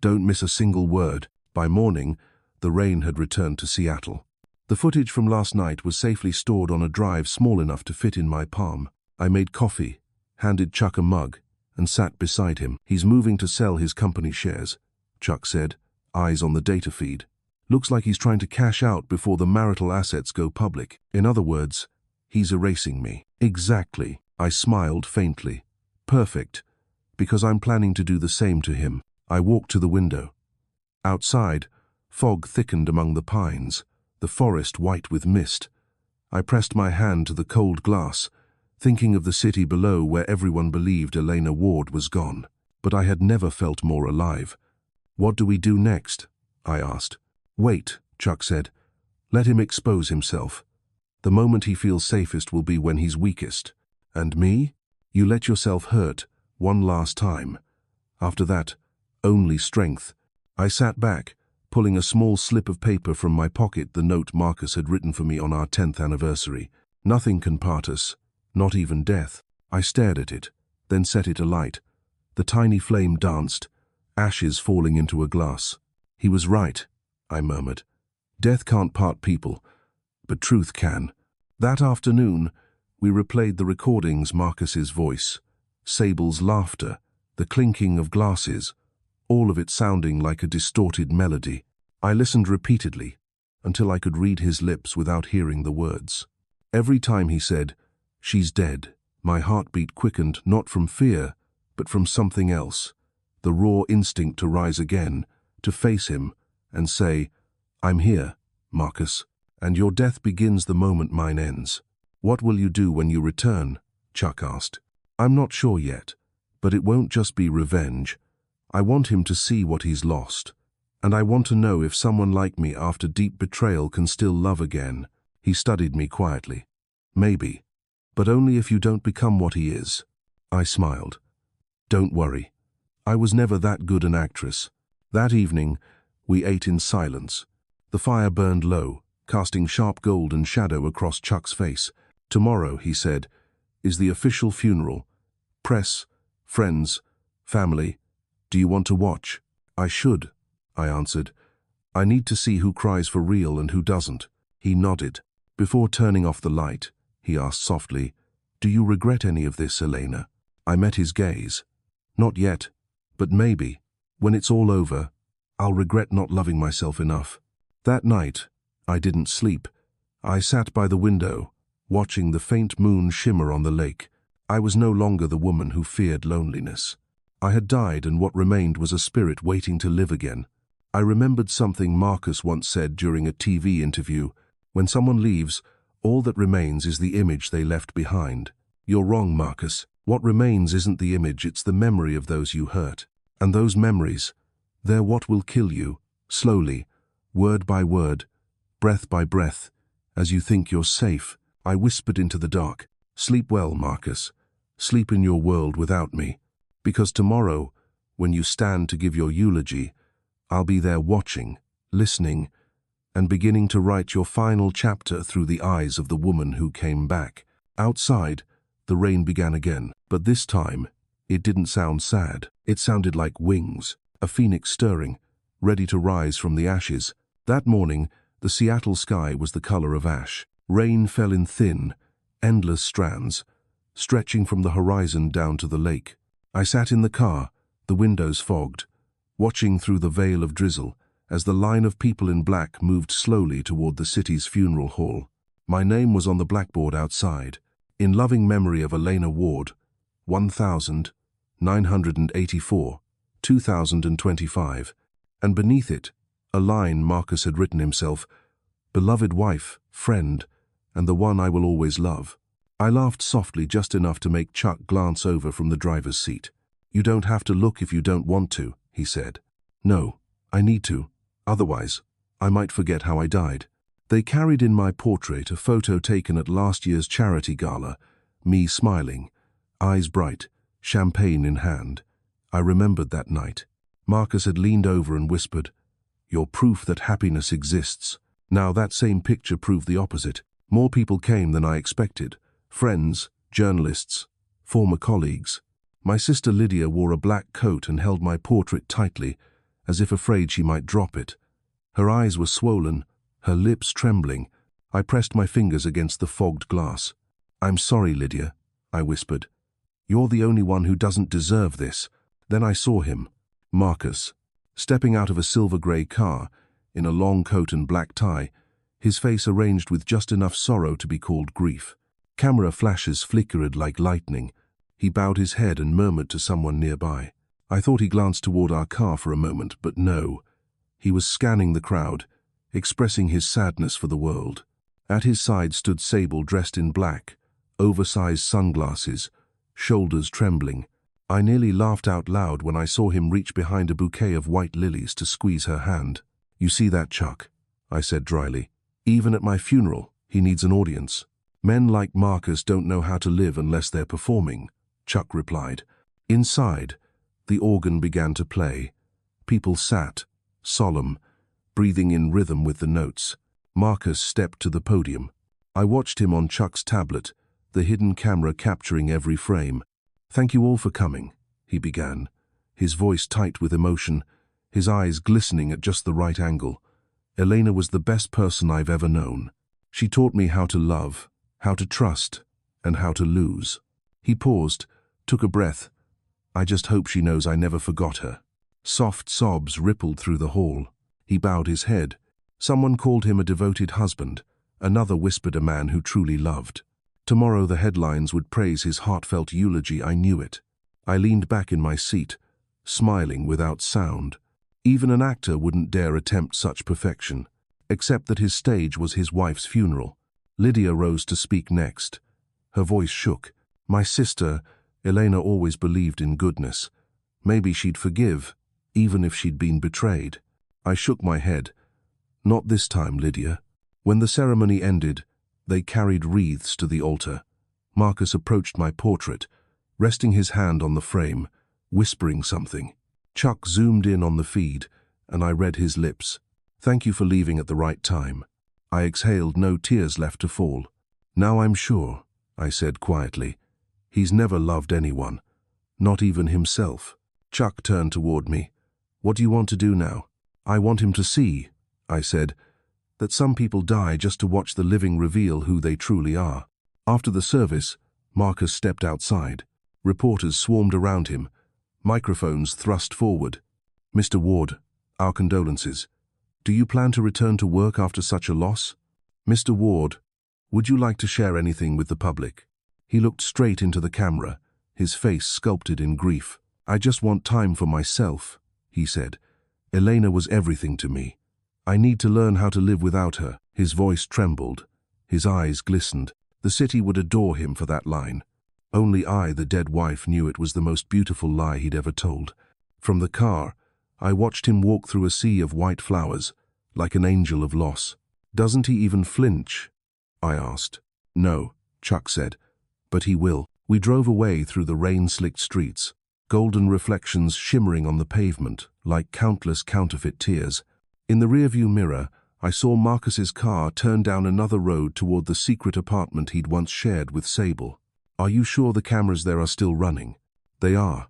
S1: Don't miss a single word. By morning, the rain had returned to Seattle. The footage from last night was safely stored on a drive small enough to fit in my palm. I made coffee, handed Chuck a mug, and sat beside him. He's moving to sell his company shares, Chuck said, eyes on the data feed. Looks like he's trying to cash out before the marital assets go public. In other words, he's erasing me. Exactly. I smiled faintly. Perfect, because I'm planning to do the same to him. I walked to the window. Outside, fog thickened among the pines, the forest white with mist. I pressed my hand to the cold glass, thinking of the city below where everyone believed Elena Ward was gone. But I had never felt more alive. What do we do next? I asked. Wait, Chuck said. Let him expose himself. The moment he feels safest will be when he's weakest. And me? You let yourself hurt, one last time. After that, only strength. I sat back, pulling a small slip of paper from my pocket, the note Marcus had written for me on our 10th anniversary. Nothing can part us, not even death. I stared at it, then set it alight. The tiny flame danced, ashes falling into a glass. He was right, I murmured. Death can't part people, but truth can. That afternoon, we replayed the recordings, Marcus's voice, Sable's laughter, the clinking of glasses, all of it sounding like a distorted melody. I listened repeatedly, until I could read his lips without hearing the words. Every time he said, "She's dead," my heartbeat quickened, not from fear, but from something else, the raw instinct to rise again, to face him, and say, "I'm here, Marcus, and your death begins the moment mine ends." "What will you do when you return?" Chuck asked. "I'm not sure yet, but it won't just be revenge. I want him to see what he's lost, and I want to know if someone like me after deep betrayal can still love again." He studied me quietly. "Maybe, but only if you don't become what he is." I smiled. "Don't worry. I was never that good an actress." That evening, we ate in silence. The fire burned low, casting sharp golden shadow across Chuck's face. "Tomorrow," he said, "is the official funeral. Press, friends, family. Do you want to watch?" "I should," I answered. "I need to see who cries for real and who doesn't." He nodded. Before turning off the light, he asked softly, "Do you regret any of this, Elena?" I met his gaze. "Not yet, but maybe. When it's all over, I'll regret not loving myself enough." That night, I didn't sleep. I sat by the window, watching the faint moon shimmer on the lake. I was no longer the woman who feared loneliness. I had died, and what remained was a spirit waiting to live again. I remembered something Marcus once said during a TV interview. When someone leaves, all that remains is the image they left behind. You're wrong, Marcus. What remains isn't the image, it's the memory of those you hurt. And those memories, they're what will kill you, slowly, word by word, breath by breath, as you think you're safe. I whispered into the dark, "Sleep well, Marcus. Sleep in your world without me. Because tomorrow, when you stand to give your eulogy, I'll be there watching, listening, and beginning to write your final chapter through the eyes of the woman who came back." Outside, the rain began again, but this time, it didn't sound sad. It sounded like wings, a phoenix stirring, ready to rise from the ashes. That morning, the Seattle sky was the color of ash. Rain fell in thin, endless strands, stretching from the horizon down to the lake. I sat in the car, the windows fogged, watching through the veil of drizzle as the line of people in black moved slowly toward the city's funeral hall. My name was on the blackboard outside, in loving memory of Elena Ward, 1984, 2025, and beneath it, a line Marcus had written himself, "Beloved wife, friend, and the one I will always love." I laughed softly, just enough to make Chuck glance over from the driver's seat. "You don't have to look if you don't want to," he said. "No, I need to. Otherwise, I might forget how I died." They carried in my portrait, a photo taken at last year's charity gala, me smiling, eyes bright, champagne in hand. I remembered that night. Marcus had leaned over and whispered, "You're proof that happiness exists." Now that same picture proved the opposite. More people came than I expected. Friends, journalists, former colleagues. My sister Lydia wore a black coat and held my portrait tightly, as if afraid she might drop it. Her eyes were swollen, her lips trembling. I pressed my fingers against the fogged glass. "I'm sorry, Lydia," I whispered. "You're the only one who doesn't deserve this." Then I saw him, Marcus, stepping out of a silver-grey car, in a long coat and black tie, his face arranged with just enough sorrow to be called grief. Camera flashes flickered like lightning. He bowed his head and murmured to someone nearby. I thought he glanced toward our car for a moment, but no. He was scanning the crowd, expressing his sadness for the world. At his side stood Sable dressed in black, oversized sunglasses, shoulders trembling. I nearly laughed out loud when I saw him reach behind a bouquet of white lilies to squeeze her hand. "You see that, Chuck?" I said dryly. "Even at my funeral, he needs an audience. Men like Marcus don't know how to live unless they're performing," Chuck replied. Inside, the organ began to play. People sat, solemn, breathing in rhythm with the notes. Marcus stepped to the podium. I watched him on Chuck's tablet, the hidden camera capturing every frame. "Thank you all for coming," he began, his voice tight with emotion, his eyes glistening at just the right angle. "Elena was the best person I've ever known. She taught me how to love, how to trust, and how to lose." He paused, took a breath. "I just hope she knows I never forgot her." Soft sobs rippled through the hall. He bowed his head. Someone called him a devoted husband. Another whispered a man who truly loved. Tomorrow the headlines would praise his heartfelt eulogy. I knew it. I leaned back in my seat, smiling without sound. Even an actor wouldn't dare attempt such perfection, except that his stage was his wife's funeral. Lydia rose to speak next. Her voice shook. "My sister, Elena, always believed in goodness. Maybe she'd forgive, even if she'd been betrayed." I shook my head. "Not this time, Lydia." When the ceremony ended, they carried wreaths to the altar. Marcus approached my portrait, resting his hand on the frame, whispering something. Chuck zoomed in on the feed, and I read his lips. "Thank you for leaving at the right time." I exhaled, no tears left to fall. "Now I'm sure," I said quietly. "He's never loved anyone, not even himself." Chuck turned toward me. "What do you want to do now?" "I want him to see," I said, "that some people die just to watch the living reveal who they truly are." After the service, Marcus stepped outside. Reporters swarmed around him, microphones thrust forward. "Mr. Ward, our condolences. Do you plan to return to work after such a loss? Mr. Ward, would you like to share anything with the public?" He looked straight into the camera, his face sculpted in grief. "I just want time for myself," he said. "Elena was everything to me. I need to learn how to live without her." His voice trembled. His eyes glistened. The city would adore him for that line. Only I, the dead wife, knew it was the most beautiful lie he'd ever told. From the car, I watched him walk through a sea of white flowers, like an angel of loss. "Doesn't he even flinch?" I asked. "No," Chuck said, "but he will." We drove away through the rain-slicked streets, golden reflections shimmering on the pavement like countless counterfeit tears. In the rearview mirror, I saw Marcus's car turn down another road toward the secret apartment he'd once shared with Sable. "Are you sure the cameras there are still running?" "They are.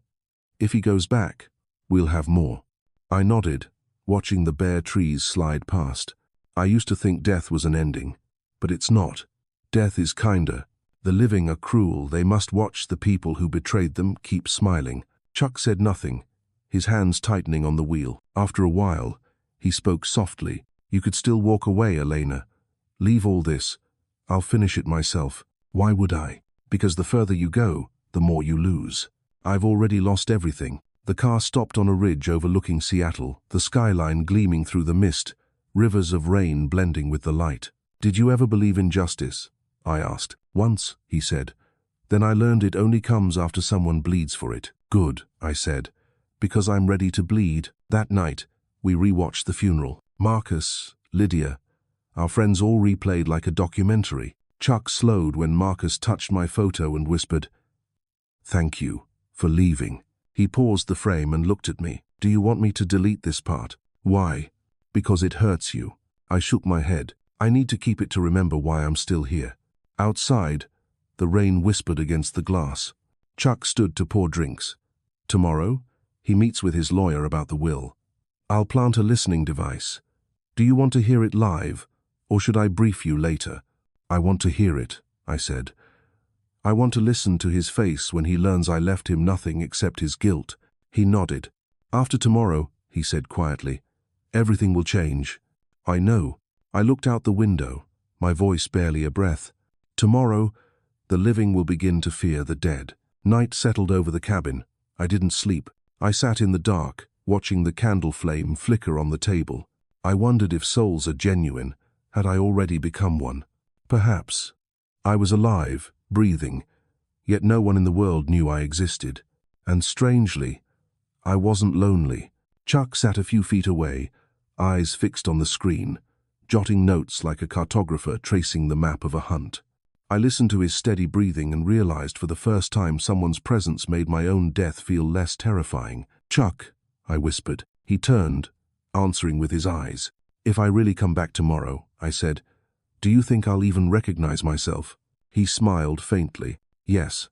S1: If he goes back, we'll have more." I nodded, watching the bare trees slide past. I used to think death was an ending, but it's not. Death is kinder. The living are cruel. They must watch the people who betrayed them keep smiling. Chuck said nothing, his hands tightening on the wheel. After a while, he spoke softly. "You could still walk away, Elena. Leave all this. I'll finish it myself." "Why would I?" "Because the further you go, the more you lose. I've already lost everything." The car stopped on a ridge overlooking Seattle, the skyline gleaming through the mist, rivers of rain blending with the light. "Did you ever believe in justice?" I asked. "Once," he said. "Then I learned it only comes after someone bleeds for it." "Good," I said, "because I'm ready to bleed." That night, we rewatched the funeral. Marcus, Lydia, our friends all replayed like a documentary. Chuck slowed when Marcus touched my photo and whispered, "Thank you for leaving." He paused the frame and looked at me. "Do you want me to delete this part?" "Why?" "Because it hurts you." I shook my head. "I need to keep it to remember why I'm still here." Outside, the rain whispered against the glass. Chuck stood to pour drinks. "Tomorrow, he meets with his lawyer about the will. I'll plant a listening device. Do you want to hear it live, or should I brief you later? I want to hear it, I said. I want to listen to his face when he learns I left him nothing except his guilt. He nodded. After tomorrow, he said quietly, everything will change. I know. I looked out the window, my voice barely a breath. Tomorrow, the living will begin to fear the dead. Night settled over the cabin. I didn't sleep. I sat in the dark, watching the candle flame flicker on the table. I wondered if souls are genuine. Had I already become one? Perhaps. I was alive, breathing, yet no one in the world knew I existed. And strangely, I wasn't lonely. Chuck sat a few feet away, eyes fixed on the screen, jotting notes like a cartographer tracing the map of a hunt. I listened to his steady breathing and realized for the first time someone's presence made my own death feel less terrifying. Chuck, I whispered. He turned, answering with his eyes. If I really come back tomorrow, I said, do you think I'll even recognize myself? He smiled faintly. Yes,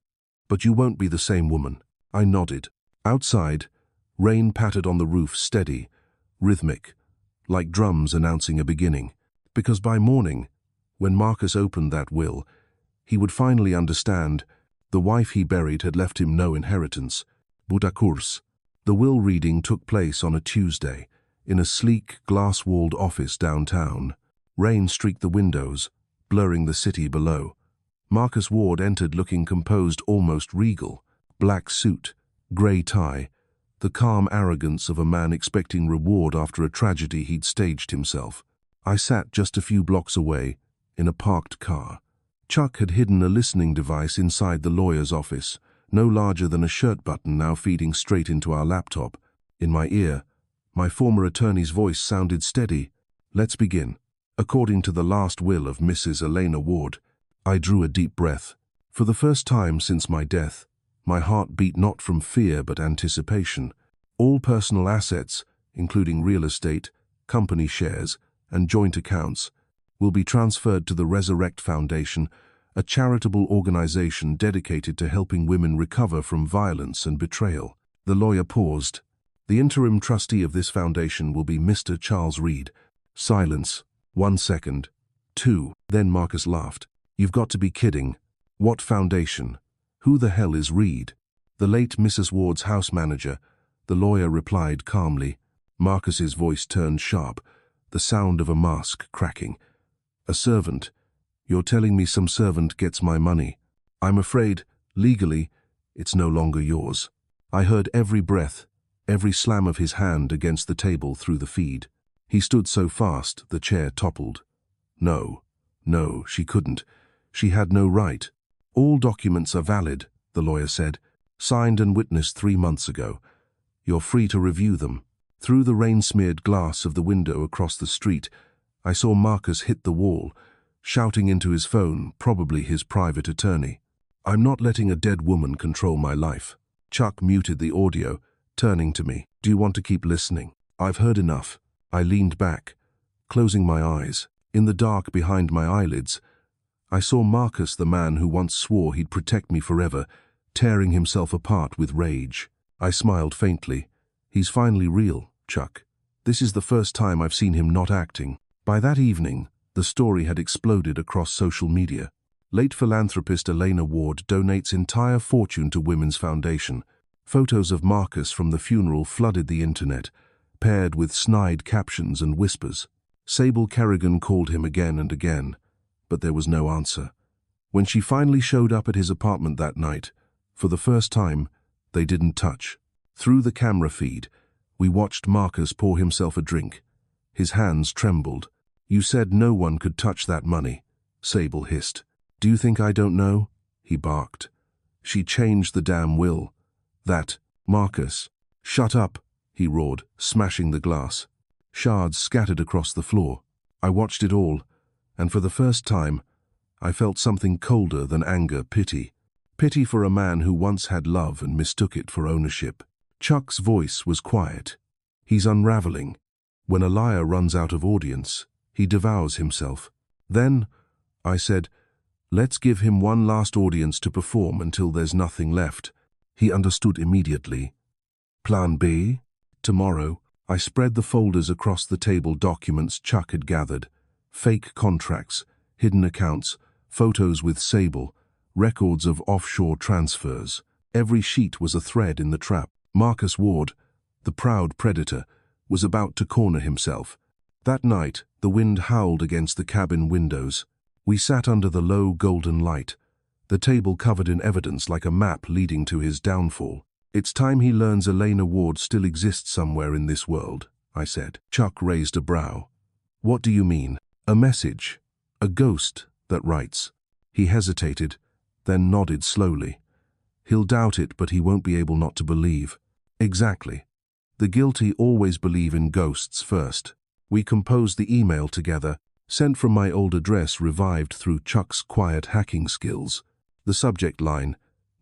S1: but you won't be the same woman. I nodded. Outside, rain pattered on the roof steady, rhythmic, like drums announcing a beginning. Because by morning, when Marcus opened that will, he would finally understand the wife he buried had left him no inheritance. Budakurs. The will reading took place on a Tuesday, in a sleek, glass-walled office downtown. Rain streaked the windows, blurring the city below. Marcus Ward entered looking composed, almost regal. Black suit, grey tie, the calm arrogance of a man expecting reward after a tragedy he'd staged himself. I sat just a few blocks away, in a parked car. Chuck had hidden a listening device inside the lawyer's office, no larger than a shirt button now feeding straight into our laptop. In my ear, my former attorney's voice sounded steady. Let's begin. According to the last will of Mrs. Elena Ward, I drew a deep breath. For the first time since my death, my heart beat not from fear but anticipation. All personal assets, including real estate, company shares, and joint accounts, will be transferred to the Resurrect Foundation, a charitable organization dedicated to helping women recover from violence and betrayal. The lawyer paused. The interim trustee of this foundation will be Mr. Charles Reed. Silence. 1 second. 2. Then Marcus laughed. You've got to be kidding. What foundation? Who the hell is Reed? The late Mrs. Ward's house manager, the lawyer replied calmly. Marcus's voice turned sharp, the sound of a mask cracking. A servant. You're telling me some servant gets my money. I'm afraid, legally, it's no longer yours. I heard every breath, every slam of his hand against the table through the feed. He stood so fast, the chair toppled. No, she couldn't. She had no right. All documents are valid, the lawyer said, signed and witnessed 3 months ago. You're free to review them. Through the rain-smeared glass of the window across the street, I saw Marcus hit the wall, shouting into his phone, probably his private attorney. I'm not letting a dead woman control my life. Chuck muted the audio, turning to me. Do you want to keep listening? I've heard enough. I leaned back, closing my eyes. In the dark behind my eyelids, I saw Marcus, the man who once swore he'd protect me forever, tearing himself apart with rage. I smiled faintly. He's finally real, Chuck. This is the first time I've seen him not acting. By that evening, the story had exploded across social media. Late philanthropist Elena Ward donates entire fortune to Women's Foundation. Photos of Marcus from the funeral flooded the internet, paired with snide captions and whispers. Sable Kerrigan called him again and again, but there was no answer. When she finally showed up at his apartment that night, for the first time, they didn't touch. Through the camera feed, we watched Marcus pour himself a drink. His hands trembled. You said no one could touch that money, Sable hissed. Do you think I don't know? He barked. She changed the damn will. That, Marcus. Shut up, he roared, smashing the glass. Shards scattered across the floor. I watched it all, and for the first time, I felt something colder than anger, pity. Pity for a man who once had love and mistook it for ownership. Chuck's voice was quiet. He's unraveling. When a liar runs out of audience, he devours himself. Then, I said, let's give him one last audience to perform until there's nothing left. He understood immediately. Plan B? Tomorrow, I spread the folders across the table, documents Chuck had gathered. Fake contracts, hidden accounts, photos with Sable, records of offshore transfers. Every sheet was a thread in the trap. Marcus Ward, the proud predator, was about to corner himself. That night, the wind howled against the cabin windows. We sat under the low golden light, the table covered in evidence like a map leading to his downfall. "It's time he learns Elena Ward still exists somewhere in this world," I said. Chuck raised a brow. "What do you mean?" "A message. A ghost that writes." He hesitated, then nodded slowly. "He'll doubt it, but he won't be able not to believe." "Exactly. The guilty always believe in ghosts first." We composed the email together, sent from my old address, revived through Chuck's quiet hacking skills. The subject line,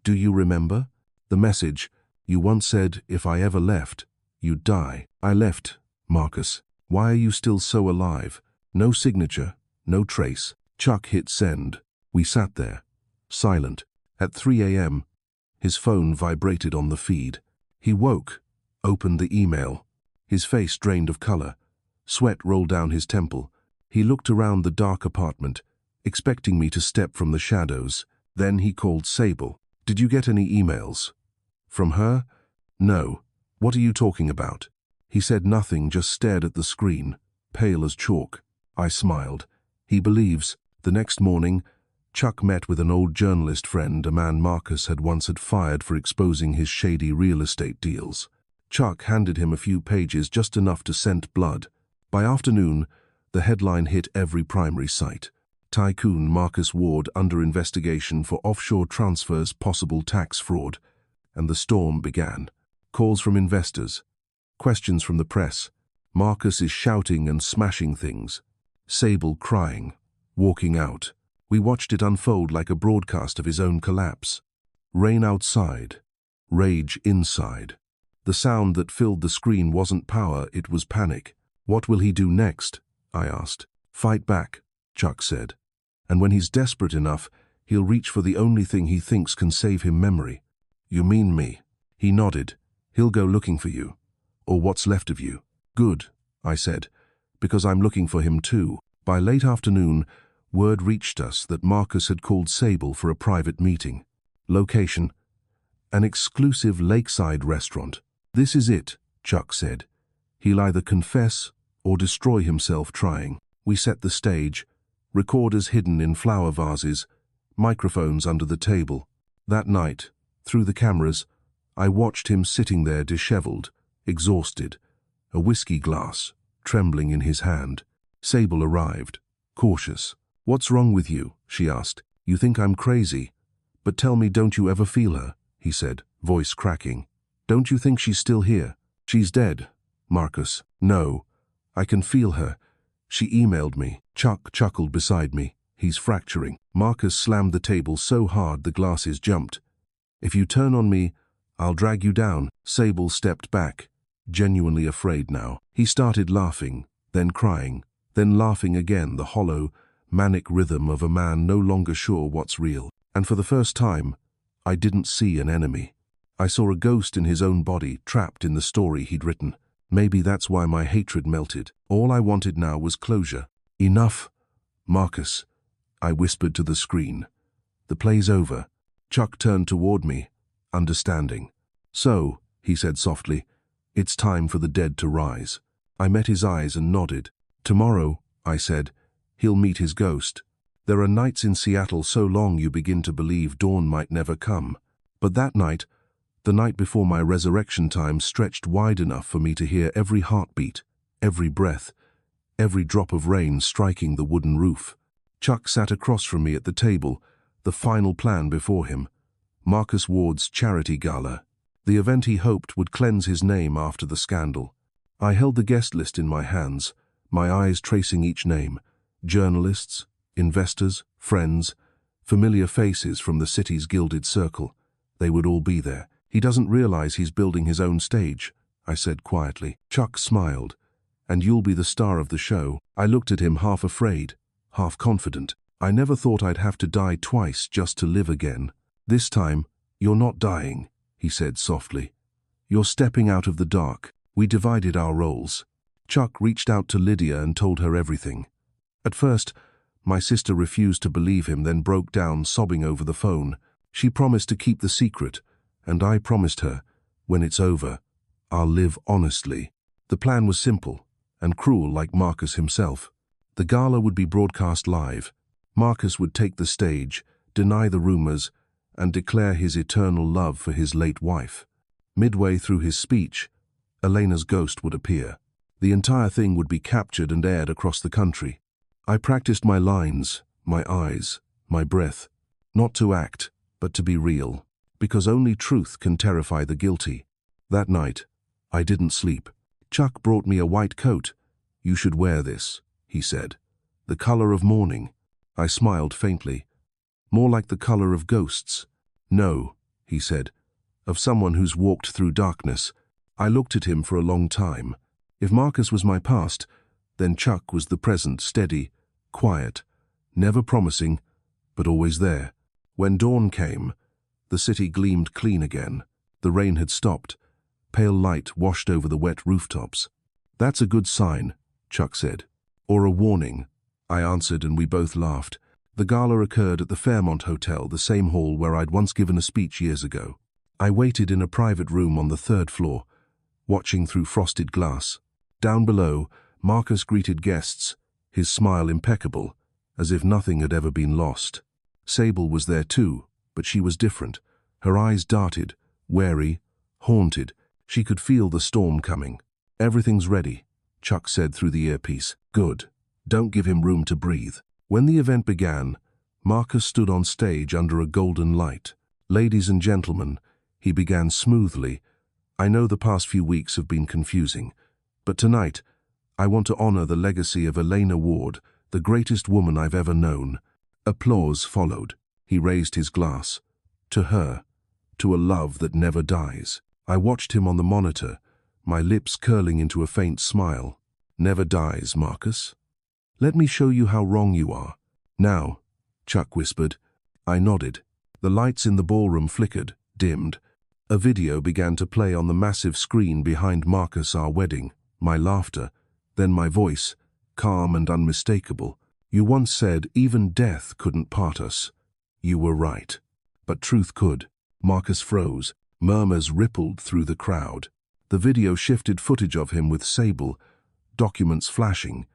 S1: "Do you remember?" The message, "You once said if I ever left, you'd die." "I left, Marcus. Why are you still so alive?" No signature, no trace. Chuck hit send. We sat there, silent. At 3 a.m., his phone vibrated on the feed. He woke, opened the email. His face drained of color. Sweat rolled down his temple. He looked around the dark apartment, expecting me to step from the shadows. Then he called Sable. "Did you get any emails?" "From her?" "No." "What are you talking about?" He said nothing, just stared at the screen, pale as chalk. I smiled. He believes. The next morning, Chuck met with an old journalist friend, a man Marcus had once fired for exposing his shady real estate deals. Chuck handed him a few pages, just enough to scent blood. By afternoon, the headline hit every primary site. "Tycoon Marcus Ward under investigation for offshore transfers, possible tax fraud." And the storm began. Calls from investors. Questions from the press. Marcus is shouting and smashing things. Sable crying. Walking out. We watched it unfold like a broadcast of his own collapse. Rain outside. Rage inside. The sound that filled the screen wasn't power, it was panic. "What will he do next?" I asked. "Fight back," Chuck said. "And when he's desperate enough, he'll reach for the only thing he thinks can save him memory." "You mean me?" He nodded. "He'll go looking for you. Or what's left of you." "Good," I said, "because I'm looking for him too." By late afternoon, word reached us that Marcus had called Sable for a private meeting. Location: an exclusive lakeside restaurant. "This is it," Chuck said. "He'll either confess or destroy himself trying." We set the stage, recorders hidden in flower vases, microphones under the table. That night, through the cameras, I watched him sitting there disheveled, exhausted, a whiskey glass trembling in his hand. Sable arrived, cautious. "What's wrong with you?" she asked. "You think I'm crazy? But tell me, don't you ever feel her?" he said, voice cracking. "Don't you think she's still here?" "She's dead, Marcus." "No, I can feel her. She emailed me." Chuck chuckled beside me. "He's fracturing." Marcus slammed the table so hard the glasses jumped. "If you turn on me, I'll drag you down." Sable stepped back, genuinely afraid now. He started laughing, then crying, then laughing again, the hollow, manic rhythm of a man no longer sure what's real. And for the first time, I didn't see an enemy. I saw a ghost in his own body, trapped in the story he'd written. Maybe that's why my hatred melted. All I wanted now was closure. "Enough, Marcus," I whispered to the screen. "The play's over." Chuck turned toward me, understanding. "So," he said softly, "it's time for the dead to rise." I met his eyes and nodded. "Tomorrow," I said, "he'll meet his ghost. There are nights in Seattle so long you begin to believe dawn might never come. But that night, the night before my resurrection time, stretched wide enough for me to hear every heartbeat, every breath, every drop of rain striking the wooden roof. Chuck sat across from me at the table, the final plan before him. Marcus Ward's charity gala, the event he hoped would cleanse his name after the scandal. I held the guest list in my hands, my eyes tracing each name. Journalists, investors, friends, familiar faces from the city's gilded circle. They would all be there. "He doesn't realize he's building his own stage," I said quietly. Chuck smiled. "And you'll be the star of the show." I looked at him, half afraid, half confident. "I never thought I'd have to die twice just to live again. This time, you're not dying," he said softly. "You're stepping out of the dark." We divided our roles. Chuck reached out to Lydia and told her everything. At first, my sister refused to believe him, then broke down, sobbing over the phone. She promised to keep the secret, and I promised her, when it's over, I'll live honestly. The plan was simple, and cruel like Marcus himself. The gala would be broadcast live. Marcus would take the stage, deny the rumors, and declare his eternal love for his late wife. Midway through his speech, Elena's ghost would appear. The entire thing would be captured and aired across the country. I practiced my lines, my eyes, my breath, not to act, but to be real, because only truth can terrify the guilty. That night, I didn't sleep. Chuck brought me a white coat. "You should wear this," he said. "The color of mourning." I smiled faintly. "More like the color of ghosts." "No," he said, "of someone who's walked through darkness." I looked at him for a long time. If Marcus was my past, then Chuck was the present, steady, quiet, never promising, but always there. When dawn came, the city gleamed clean again. The rain had stopped. Pale light washed over the wet rooftops. "That's a good sign," Chuck said. "Or a warning," I answered, and we both laughed. The gala occurred at the Fairmont Hotel, the same hall where I'd once given a speech years ago. I waited in a private room on the 3rd floor, watching through frosted glass. Down below, Marcus greeted guests, his smile impeccable, as if nothing had ever been lost. Sable was there too, but she was different. Her eyes darted, wary, haunted. She could feel the storm coming. "Everything's ready," Chuck said through the earpiece. "Good. Don't give him room to breathe." When the event began, Marcus stood on stage under a golden light. "Ladies and gentlemen," he began smoothly, "I know the past few weeks have been confusing, but tonight, I want to honor the legacy of Elena Ward, the greatest woman I've ever known." Applause followed. He raised his glass. "To her, to a love that never dies." I watched him on the monitor, my lips curling into a faint smile. "Never dies, Marcus? Let me show you how wrong you are." "Now," Chuck whispered. I nodded. The lights in the ballroom flickered, dimmed. A video began to play on the massive screen behind Marcus, our wedding, my laughter, then my voice, calm and unmistakable. "You once said even death couldn't part us. You were right. But truth could." Marcus froze. Murmurs rippled through the crowd. The video shifted footage of him with Sable, documents flashing.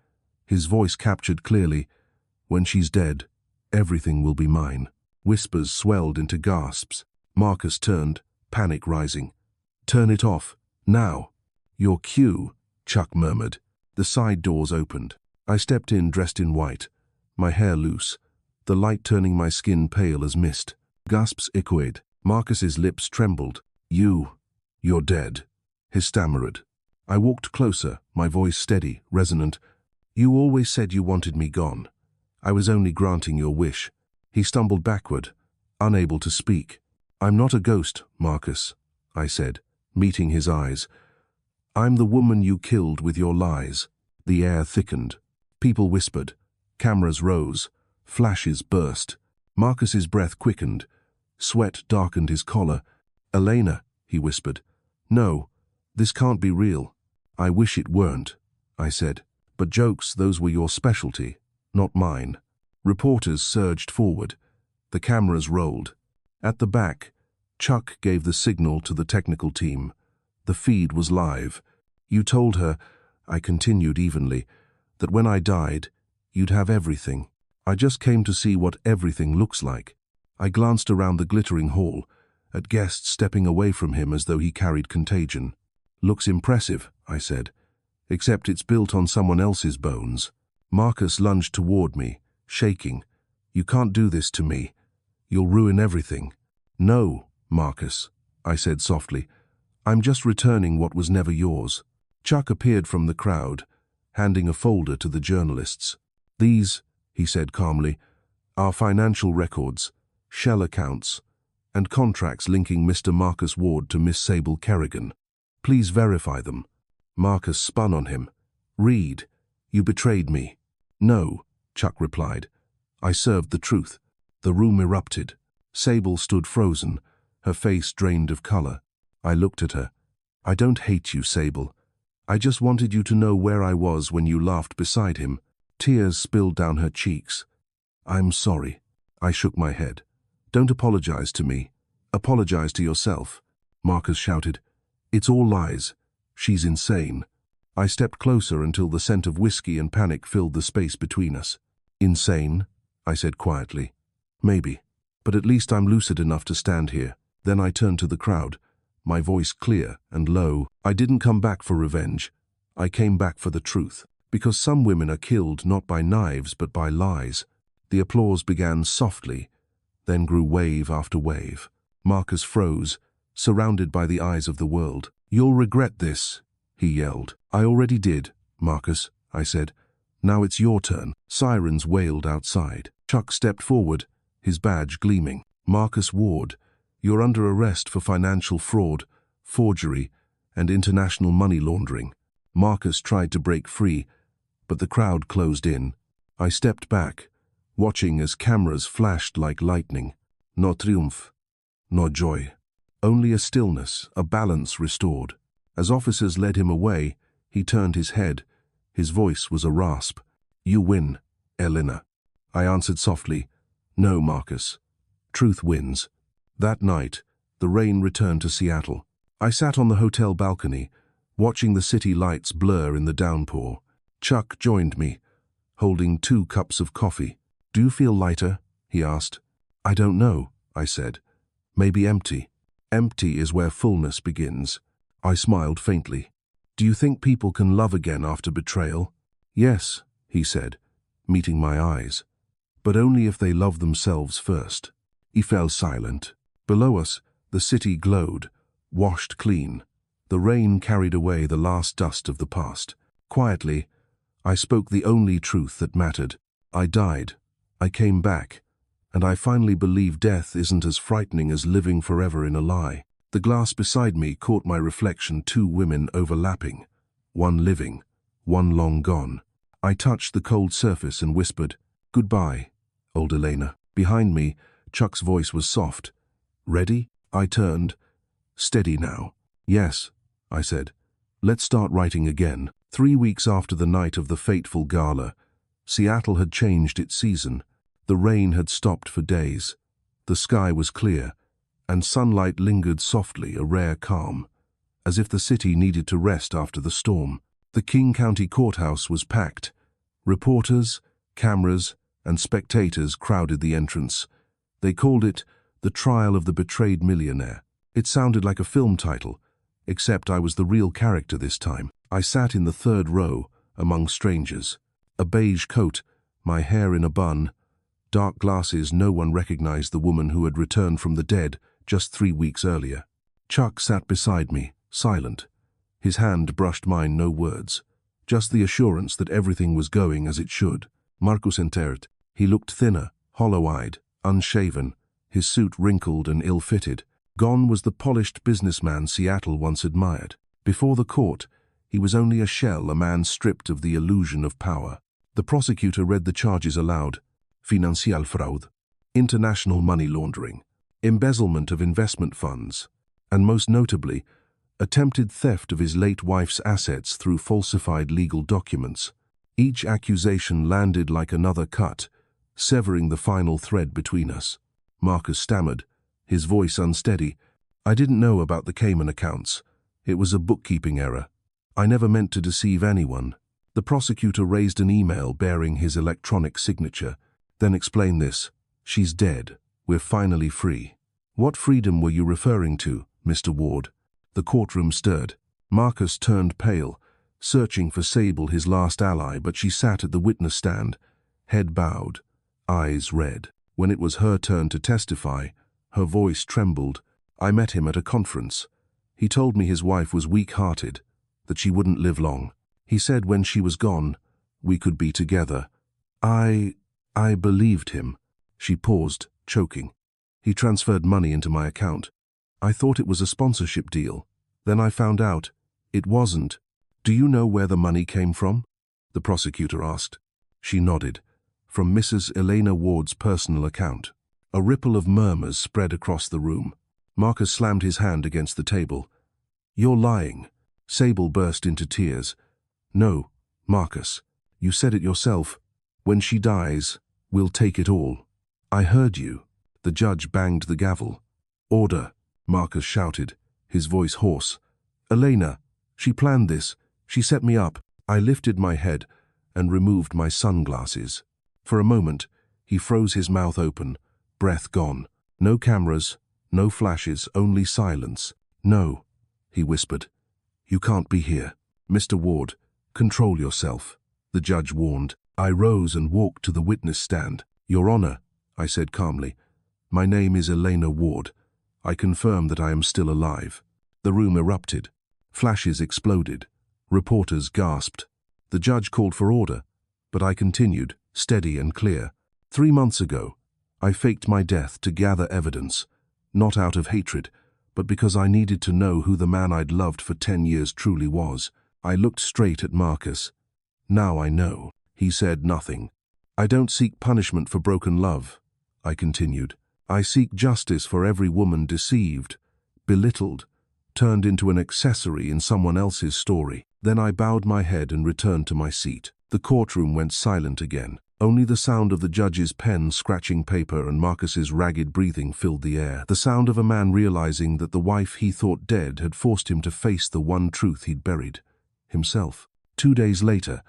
S1: His voice captured clearly, "When she's dead, everything will be mine." Whispers swelled into gasps. Marcus turned, panic rising. "Turn it off, now." "Your cue," Chuck murmured. The side doors opened. I stepped in dressed in white, my hair loose, the light turning my skin pale as mist. Gasps echoed. Marcus's lips trembled. You're dead," he stammered. I walked closer, my voice steady, resonant. "You always said you wanted me gone. I was only granting your wish." He stumbled backward, unable to speak. "I'm not a ghost, Marcus," I said, meeting his eyes. "I'm the woman you killed with your lies." The air thickened. People whispered. Cameras rose. Flashes burst. Marcus's breath quickened. Sweat darkened his collar. "Elena," he whispered. "No, this can't be real." "I wish it weren't," I said. "But jokes, those were your specialty, not mine." Reporters surged forward. The cameras rolled. At the back, Chuck gave the signal to the technical team. The feed was live. "You told her," I continued evenly, "that when I died, you'd have everything. I just came to see what everything looks like." I glanced around the glittering hall, at guests stepping away from him as though he carried contagion. "Looks impressive," I said, "except it's built on someone else's bones." Marcus lunged toward me, shaking. "You can't do this to me. You'll ruin everything." "No, Marcus," I said softly. "I'm just returning what was never yours." Chuck appeared from the crowd, handing a folder to the journalists. "These," he said calmly, "are financial records, shell accounts, and contracts linking Mr. Marcus Ward to Miss Sable Kerrigan. Please verify them." Marcus spun on him. "Read. You betrayed me." "No," Chuck replied. "I served the truth." The room erupted. Sable stood frozen, her face drained of color. I looked at her. "I don't hate you, Sable. I just wanted you to know where I was when you laughed beside him. Tears spilled down her cheeks. I'm sorry. I shook my head. Don't apologize to me. Apologize to yourself. Marcus shouted. It's all lies. She's insane. I stepped closer until the scent of whiskey and panic filled the space between us. Insane? I said quietly. Maybe. But at least I'm lucid enough to stand here. Then I turned to the crowd, my voice clear and low. I didn't come back for revenge. I came back for the truth. Because some women are killed not by knives but by lies. The applause began softly, then grew wave after wave. Marcus froze, surrounded by the eyes of the world. You'll regret this, he yelled. I already did, Marcus, I said. Now it's your turn. Sirens wailed outside. Chuck stepped forward, his badge gleaming. Marcus Ward, you're under arrest for financial fraud, forgery, and international money laundering. Marcus tried to break free, but the crowd closed in. I stepped back, watching as cameras flashed like lightning. No triumph, no joy. Only a stillness, a balance restored. As officers led him away, he turned his head. His voice was a rasp. You win, Elena. I answered softly, No, Marcus. Truth wins. That night, the rain returned to Seattle. I sat on the hotel balcony, watching the city lights blur in the downpour. Chuck joined me, holding 2 cups of coffee. Do you feel lighter? He asked. I don't know, I said. Maybe empty. Empty is where fullness begins. I smiled faintly. Do you think people can love again after betrayal? Yes, he said, meeting my eyes. But only if they love themselves first. He fell silent. Below us, the city glowed, washed clean. The rain carried away the last dust of the past. Quietly, I spoke the only truth that mattered. I died. I came back. And I finally believe death isn't as frightening as living forever in a lie. The glass beside me caught my reflection, 2 women overlapping. One living, one long gone. I touched the cold surface and whispered, Goodbye, old Elena. Behind me, Chuck's voice was soft. Ready? I turned. Steady now. Yes, I said. Let's start writing again. 3 weeks after the night of the fateful gala, Seattle had changed its season. The rain had stopped for days. The sky was clear, and sunlight lingered softly, a rare calm, as if the city needed to rest after the storm. The King County Courthouse was packed. Reporters, cameras, and spectators crowded the entrance. They called it The Trial of the Betrayed Millionaire. It sounded like a film title, except I was the real character this time. I sat in the 3rd row, among strangers. A beige coat, my hair in a bun, dark glasses. No one recognized the woman who had returned from the dead just 3 weeks earlier. Chuck sat beside me, silent. His hand brushed mine, no words, just the assurance that everything was going as it should. Marcus entered. He looked thinner, hollow-eyed, unshaven, his suit wrinkled and ill-fitted. Gone was the polished businessman Seattle once admired. Before the court, he was only a shell, a man stripped of the illusion of power. The prosecutor read the charges aloud. Financial fraud, international money laundering, embezzlement of investment funds, and most notably, attempted theft of his late wife's assets through falsified legal documents. Each accusation landed like another cut, severing the final thread between us. Marcus stammered, his voice unsteady. I didn't know about the Cayman accounts. It was a bookkeeping error. I never meant to deceive anyone. The prosecutor raised an email bearing his electronic signature, then explained this. She's dead. We're finally free. What freedom were you referring to, Mr. Ward? The courtroom stirred. Marcus turned pale, searching for Sable, his last ally, but she sat at the witness stand, head bowed, eyes red. When it was her turn to testify, her voice trembled. I met him at a conference. He told me his wife was weak-hearted, that she wouldn't live long. He said when she was gone, we could be together. I believed him. She paused, choking. He transferred money into my account. I thought it was a sponsorship deal. Then I found out it wasn't. Do you know where the money came from? The prosecutor asked. She nodded. From Mrs. Elena Ward's personal account. A ripple of murmurs spread across the room. Marcus slammed his hand against the table. You're lying. Sable burst into tears. "No, Marcus. You said it yourself. When she dies, we'll take it all." "I heard you." The judge banged the gavel. "Order," Marcus shouted, his voice hoarse. "Elena, she planned this. She set me up." I lifted my head and removed my sunglasses. For a moment, he froze his mouth open, breath gone. No cameras, no flashes, only silence. "No," he whispered. "You can't be here." "Mr. Ward, control yourself," the judge warned. I rose and walked to the witness stand. "Your Honor," I said calmly, "my name is Elena Ward. I confirm that I am still alive." The room erupted. Flashes exploded. Reporters gasped. The judge called for order, but I continued, steady and clear. 3 months ago, I faked my death to gather evidence, not out of hatred, but because I needed to know who the man I'd loved for 10 years truly was. I looked straight at Marcus. "Now I know." He said nothing. "I don't seek punishment for broken love," I continued. "I seek justice for every woman deceived, belittled, turned into an accessory in someone else's story." Then I bowed my head and returned to my seat. The courtroom went silent again. Only the sound of the judge's pen scratching paper and Marcus's ragged breathing filled the air. The sound of a man realizing that the wife he thought dead had forced him to face the one truth he'd buried, himself. 2 days later,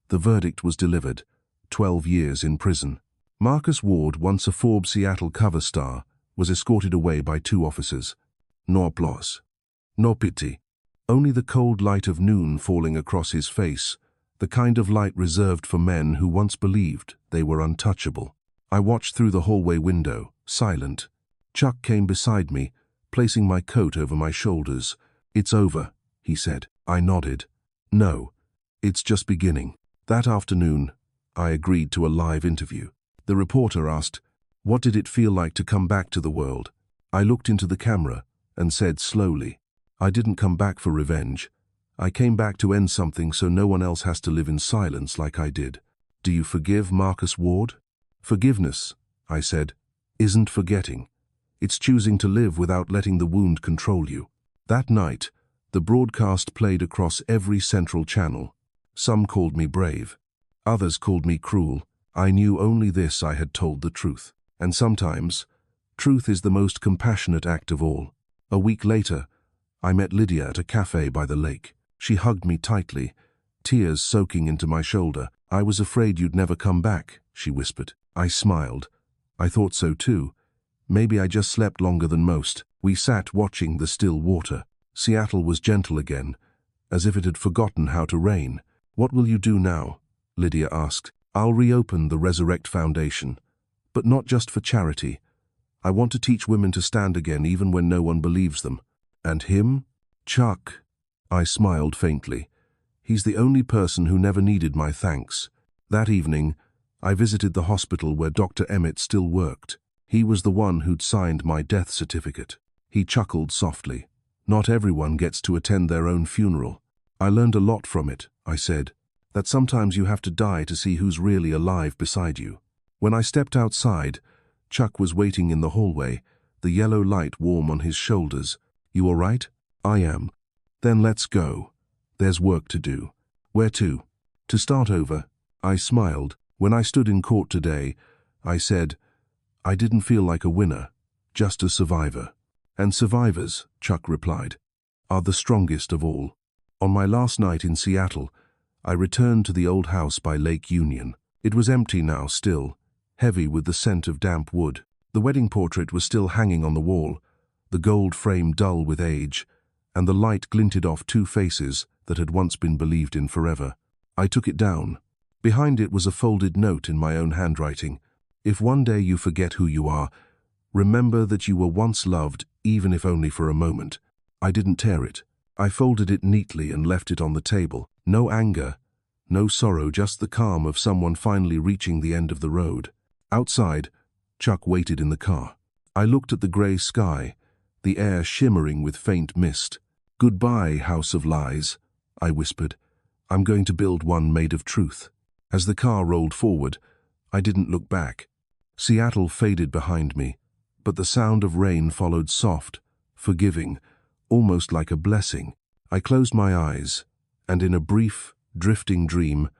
S1: the verdict was delivered. 12 years in prison. Marcus Ward, once a Forbes Seattle cover star, was escorted away by 2 officers. No applause. No pity. Only the cold light of noon falling across his face, the kind of light reserved for men who once believed they were untouchable. I watched through the hallway window, silent. Chuck came beside me, placing my coat over my shoulders. "It's over," he said. I nodded. "No, it's just beginning." That afternoon, I agreed to a live interview. The reporter asked, "What did it feel like to come back to the world?" I looked into the camera and said slowly, "I didn't come back for revenge. I came back to end something so no one else has to live in silence like I did." "Do you forgive Marcus Ward?" "Forgiveness," I said, "isn't forgetting. It's choosing to live without letting the wound control you." That night, the broadcast played across every central channel. Some called me brave. Others called me cruel. I knew only this: I had told the truth. And sometimes, truth is the most compassionate act of all. A week later, I met Lydia at a cafe by the lake. She hugged me tightly, tears soaking into my shoulder. "I was afraid you'd never come back," she whispered. I smiled. I thought so too. Maybe I just slept longer than most. We sat watching the still water. Seattle was gentle again, as if it had forgotten how to rain. "What will you do now?" Lydia asked. "I'll reopen the Resurrect Foundation, but not just for charity. I want to teach women to stand again even when no one believes them." "And him?" "Chuck." I smiled faintly. "He's the only person who never needed my thanks." That evening, I visited the hospital where Dr. Emmett still worked. He was the one who'd signed my death certificate. He chuckled softly. "Not everyone gets to attend their own funeral." "I learned a lot from it," I said. "That sometimes you have to die to see who's really alive beside you." When I stepped outside, Chuck was waiting in the hallway, the yellow light warm on his shoulders. "You all right?" "I am." "Then let's go. There's work to do." "Where to?" "To start over." I smiled. When I stood in court today, I said, "I didn't feel like a winner, just a survivor." "And survivors," Chuck replied, "are the strongest of all." On my last night in Seattle, I returned to the old house by Lake Union. It was empty now still, heavy with the scent of damp wood. The wedding portrait was still hanging on the wall, the gold frame dull with age, and the light glinted off 2 faces that had once been believed in forever. I took it down. Behind it was a folded note in my own handwriting. "If one day you forget who you are, remember that you were once loved, even if only for a moment." I didn't tear it. I folded it neatly and left it on the table. No anger, no sorrow, just the calm of someone finally reaching the end of the road. Outside, Chuck waited in the car. I looked at the grey sky, the air shimmering with faint mist. "Goodbye, House of Lies," I whispered. "I'm going to build one made of truth." As the car rolled forward, I didn't look back. Seattle faded behind me, but the sound of rain followed, soft, forgiving, almost like a blessing. I closed my eyes, and in a brief, drifting dream,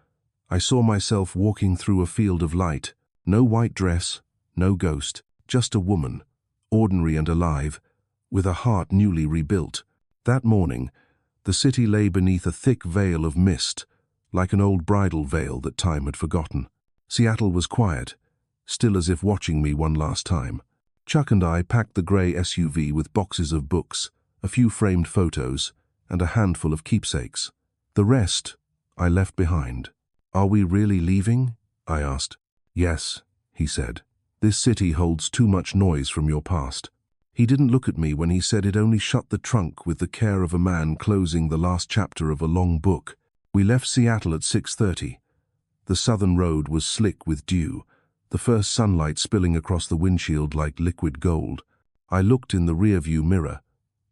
S1: I saw myself walking through a field of light. No white dress, no ghost, just a woman, ordinary and alive, with a heart newly rebuilt. That morning, the city lay beneath a thick veil of mist, like an old bridal veil that time had forgotten. Seattle was quiet, still as if watching me one last time. Chuck and I packed the grey SUV with boxes of books, a few framed photos, and a handful of keepsakes. The rest I left behind. "Are we really leaving?" I asked. "Yes," he said. "This city holds too much noise from your past." He didn't look at me when he said it, only shut the trunk with the care of a man closing the last chapter of a long book. We left Seattle at 6:30. The southern road was slick with dew, the first sunlight spilling across the windshield like liquid gold. I looked in the rearview mirror.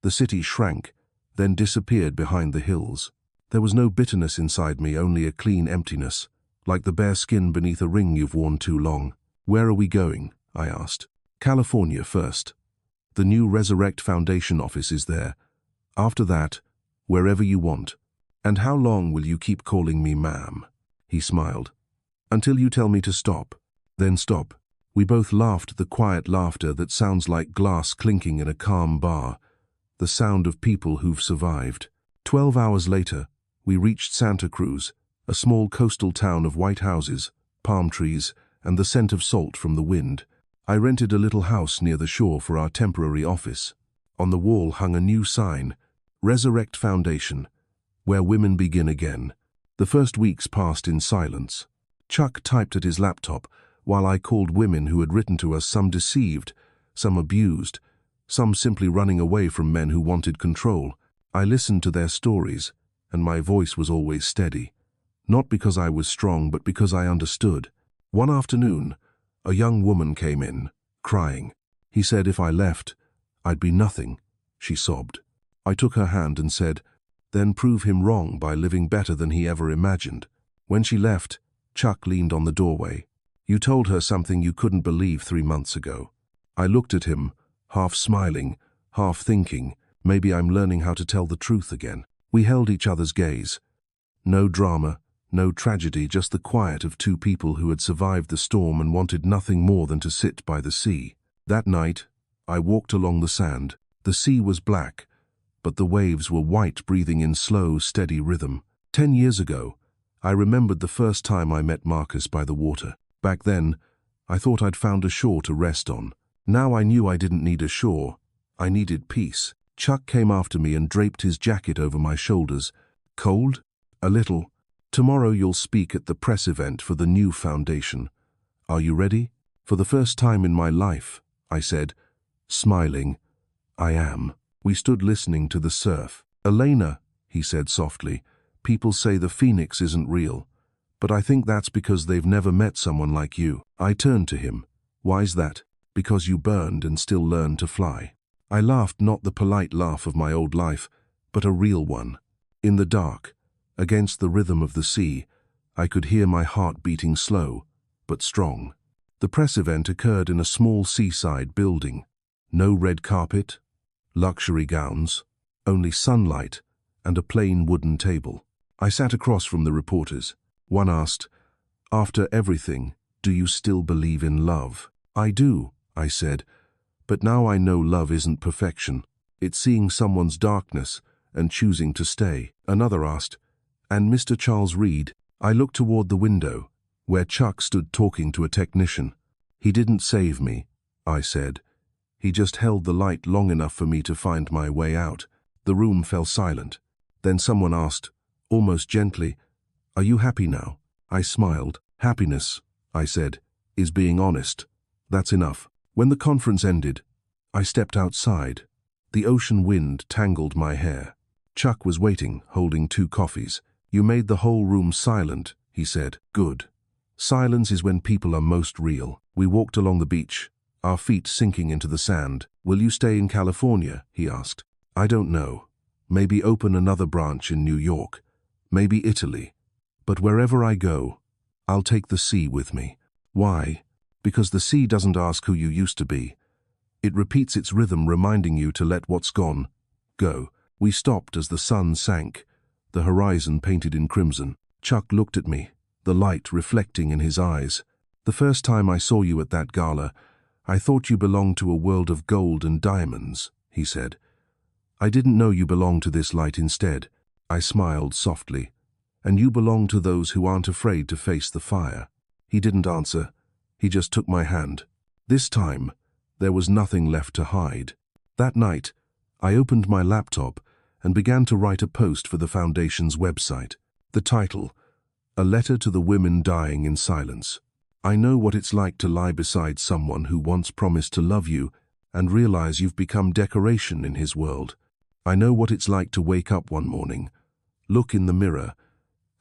S1: The city shrank, then disappeared behind the hills. There was no bitterness inside me, only a clean emptiness, like the bare skin beneath a ring you've worn too long. "Where are we going?" I asked. "California first. The new Resurrect Foundation office is there. After that, wherever you want." "And how long will you keep calling me ma'am?" He smiled. "Until you tell me to stop. Then stop." We both laughed, the quiet laughter that sounds like glass clinking in a calm bar, the sound of people who've survived. 12 hours later, we reached Santa Cruz, a small coastal town of white houses, palm trees, and the scent of salt from the wind. I rented a little house near the shore for our temporary office. On the wall hung a new sign, Resurrect Foundation, where women begin again. The first weeks passed in silence. Chuck typed at his laptop, while I called women who had written to us, some deceived, some abused, some simply running away from men who wanted control. I listened to their stories, and my voice was always steady. Not because I was strong, but because I understood. One afternoon, a young woman came in, crying. "He said if I left, I'd be nothing," she sobbed. I took her hand and said, "Then prove him wrong by living better than he ever imagined." When she left, Chuck leaned on the doorway. "You told her something you couldn't believe 3 months ago." I looked at him, half smiling, half thinking, maybe I'm learning how to tell the truth again. We held each other's gaze. No drama, no tragedy, just the quiet of two people who had survived the storm and wanted nothing more than to sit by the sea. That night, I walked along the sand. The sea was black, but the waves were white, breathing in slow, steady rhythm. 10 years ago, I remembered the first time I met Marcus by the water. Back then, I thought I'd found a shore to rest on. Now I knew I didn't need a shore. I needed peace. Chuck came after me and draped his jacket over my shoulders. "Cold?" "A little. Tomorrow you'll speak at the press event for the new foundation. Are you ready?" "For the first time in my life," I said, smiling. "I am." We stood listening to the surf. "Elena," he said softly, "people say the phoenix isn't real, but I think that's because they've never met someone like you." I turned to him. "Why's that?" "Because you burned and still learned to fly." I laughed, not the polite laugh of my old life, but a real one. In the dark, against the rhythm of the sea, I could hear my heart beating slow, but strong. The press event occurred in a small seaside building. No red carpet, luxury gowns, only sunlight and a plain wooden table. I sat across from the reporters. One asked, "After everything, do you still believe in love?" "I do," I said, "but now I know love isn't perfection. It's seeing someone's darkness and choosing to stay." Another asked, "And Mr. Charles Reed?" I looked toward the window, where Chuck stood talking to a technician. "He didn't save me," I said. "He just held the light long enough for me to find my way out." The room fell silent. Then someone asked, almost gently, "Are you happy now?" I smiled. "Happiness," I said, "is being honest. That's enough." When the conference ended, I stepped outside. The ocean wind tangled my hair. Chuck was waiting, holding 2 coffees. "You made the whole room silent," he said. "Good. Silence is when people are most real." We walked along the beach, our feet sinking into the sand. "Will you stay in California?" he asked. "I don't know. Maybe open another branch in New York. Maybe Italy. But wherever I go, I'll take the sea with me." "Why?" "Because the sea doesn't ask who you used to be. It repeats its rhythm, reminding you to let what's gone go." We stopped as the sun sank, the horizon painted in crimson. Chuck looked at me, the light reflecting in his eyes. "The first time I saw you at that gala, I thought you belonged to a world of gold and diamonds," he said. "I didn't know you belonged to this light instead." I smiled softly. "And you belong to those who aren't afraid to face the fire." He didn't answer. He just took my hand. This time, there was nothing left to hide. That night, I opened my laptop and began to write a post for the Foundation's website. The title, "A Letter to the Women Dying in Silence." I know what it's like to lie beside someone who once promised to love you and realize you've become decoration in his world. I know what it's like to wake up one morning, look in the mirror,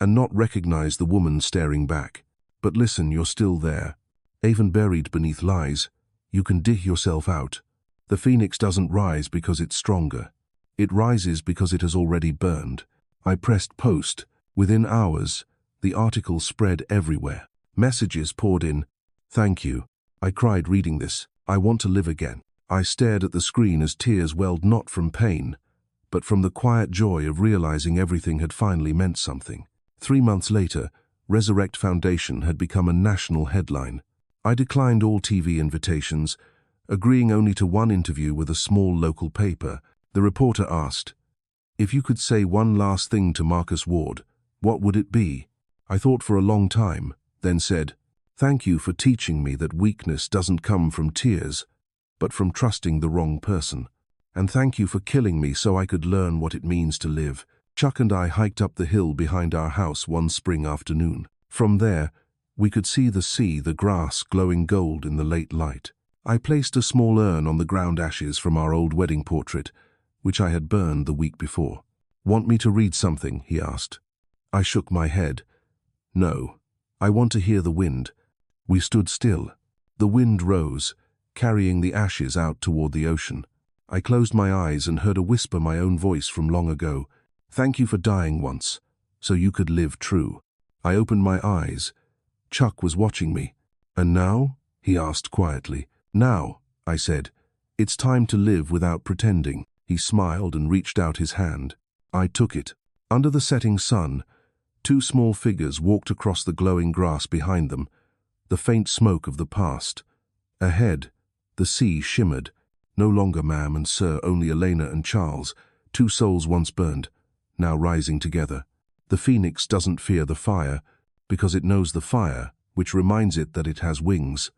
S1: and not recognize the woman staring back. But listen, you're still there. Even buried beneath lies, you can dig yourself out. The phoenix doesn't rise because it's stronger. It rises because it has already burned. I pressed post. Within hours, the article spread everywhere. Messages poured in. "Thank you. I cried reading this. I want to live again." I stared at the screen as tears welled not from pain, but from the quiet joy of realizing everything had finally meant something. 3 months later, Resurrect Foundation had become a national headline. I declined all TV invitations, agreeing only to one interview with a small local paper. The reporter asked, "If you could say one last thing to Marcus Ward, what would it be?" I thought for a long time, then said, "Thank you for teaching me that weakness doesn't come from tears, but from trusting the wrong person. And thank you for killing me so I could learn what it means to live." Chuck and I hiked up the hill behind our house one spring afternoon. From there, we could see the sea, the grass glowing gold in the late light. I placed a small urn on the ground ashes from our old wedding portrait, which I had burned the week before. "Want me to read something?" he asked. I shook my head. "No, I want to hear the wind." We stood still. The wind rose, carrying the ashes out toward the ocean. I closed my eyes and heard a whisper my own voice from long ago. "Thank you for dying once, so you could live true." I opened my eyes. Chuck was watching me. "And now?" he asked quietly. "Now," I said, "it's time to live without pretending." He smiled and reached out his hand. I took it. Under the setting sun, 2 small figures walked across the glowing grass behind them, the faint smoke of the past. Ahead, the sea shimmered. No longer ma'am and sir, only Elena and Charles, 2 souls once burned, now rising together. The phoenix doesn't fear the fire, because it knows the fire, which reminds it that it has wings.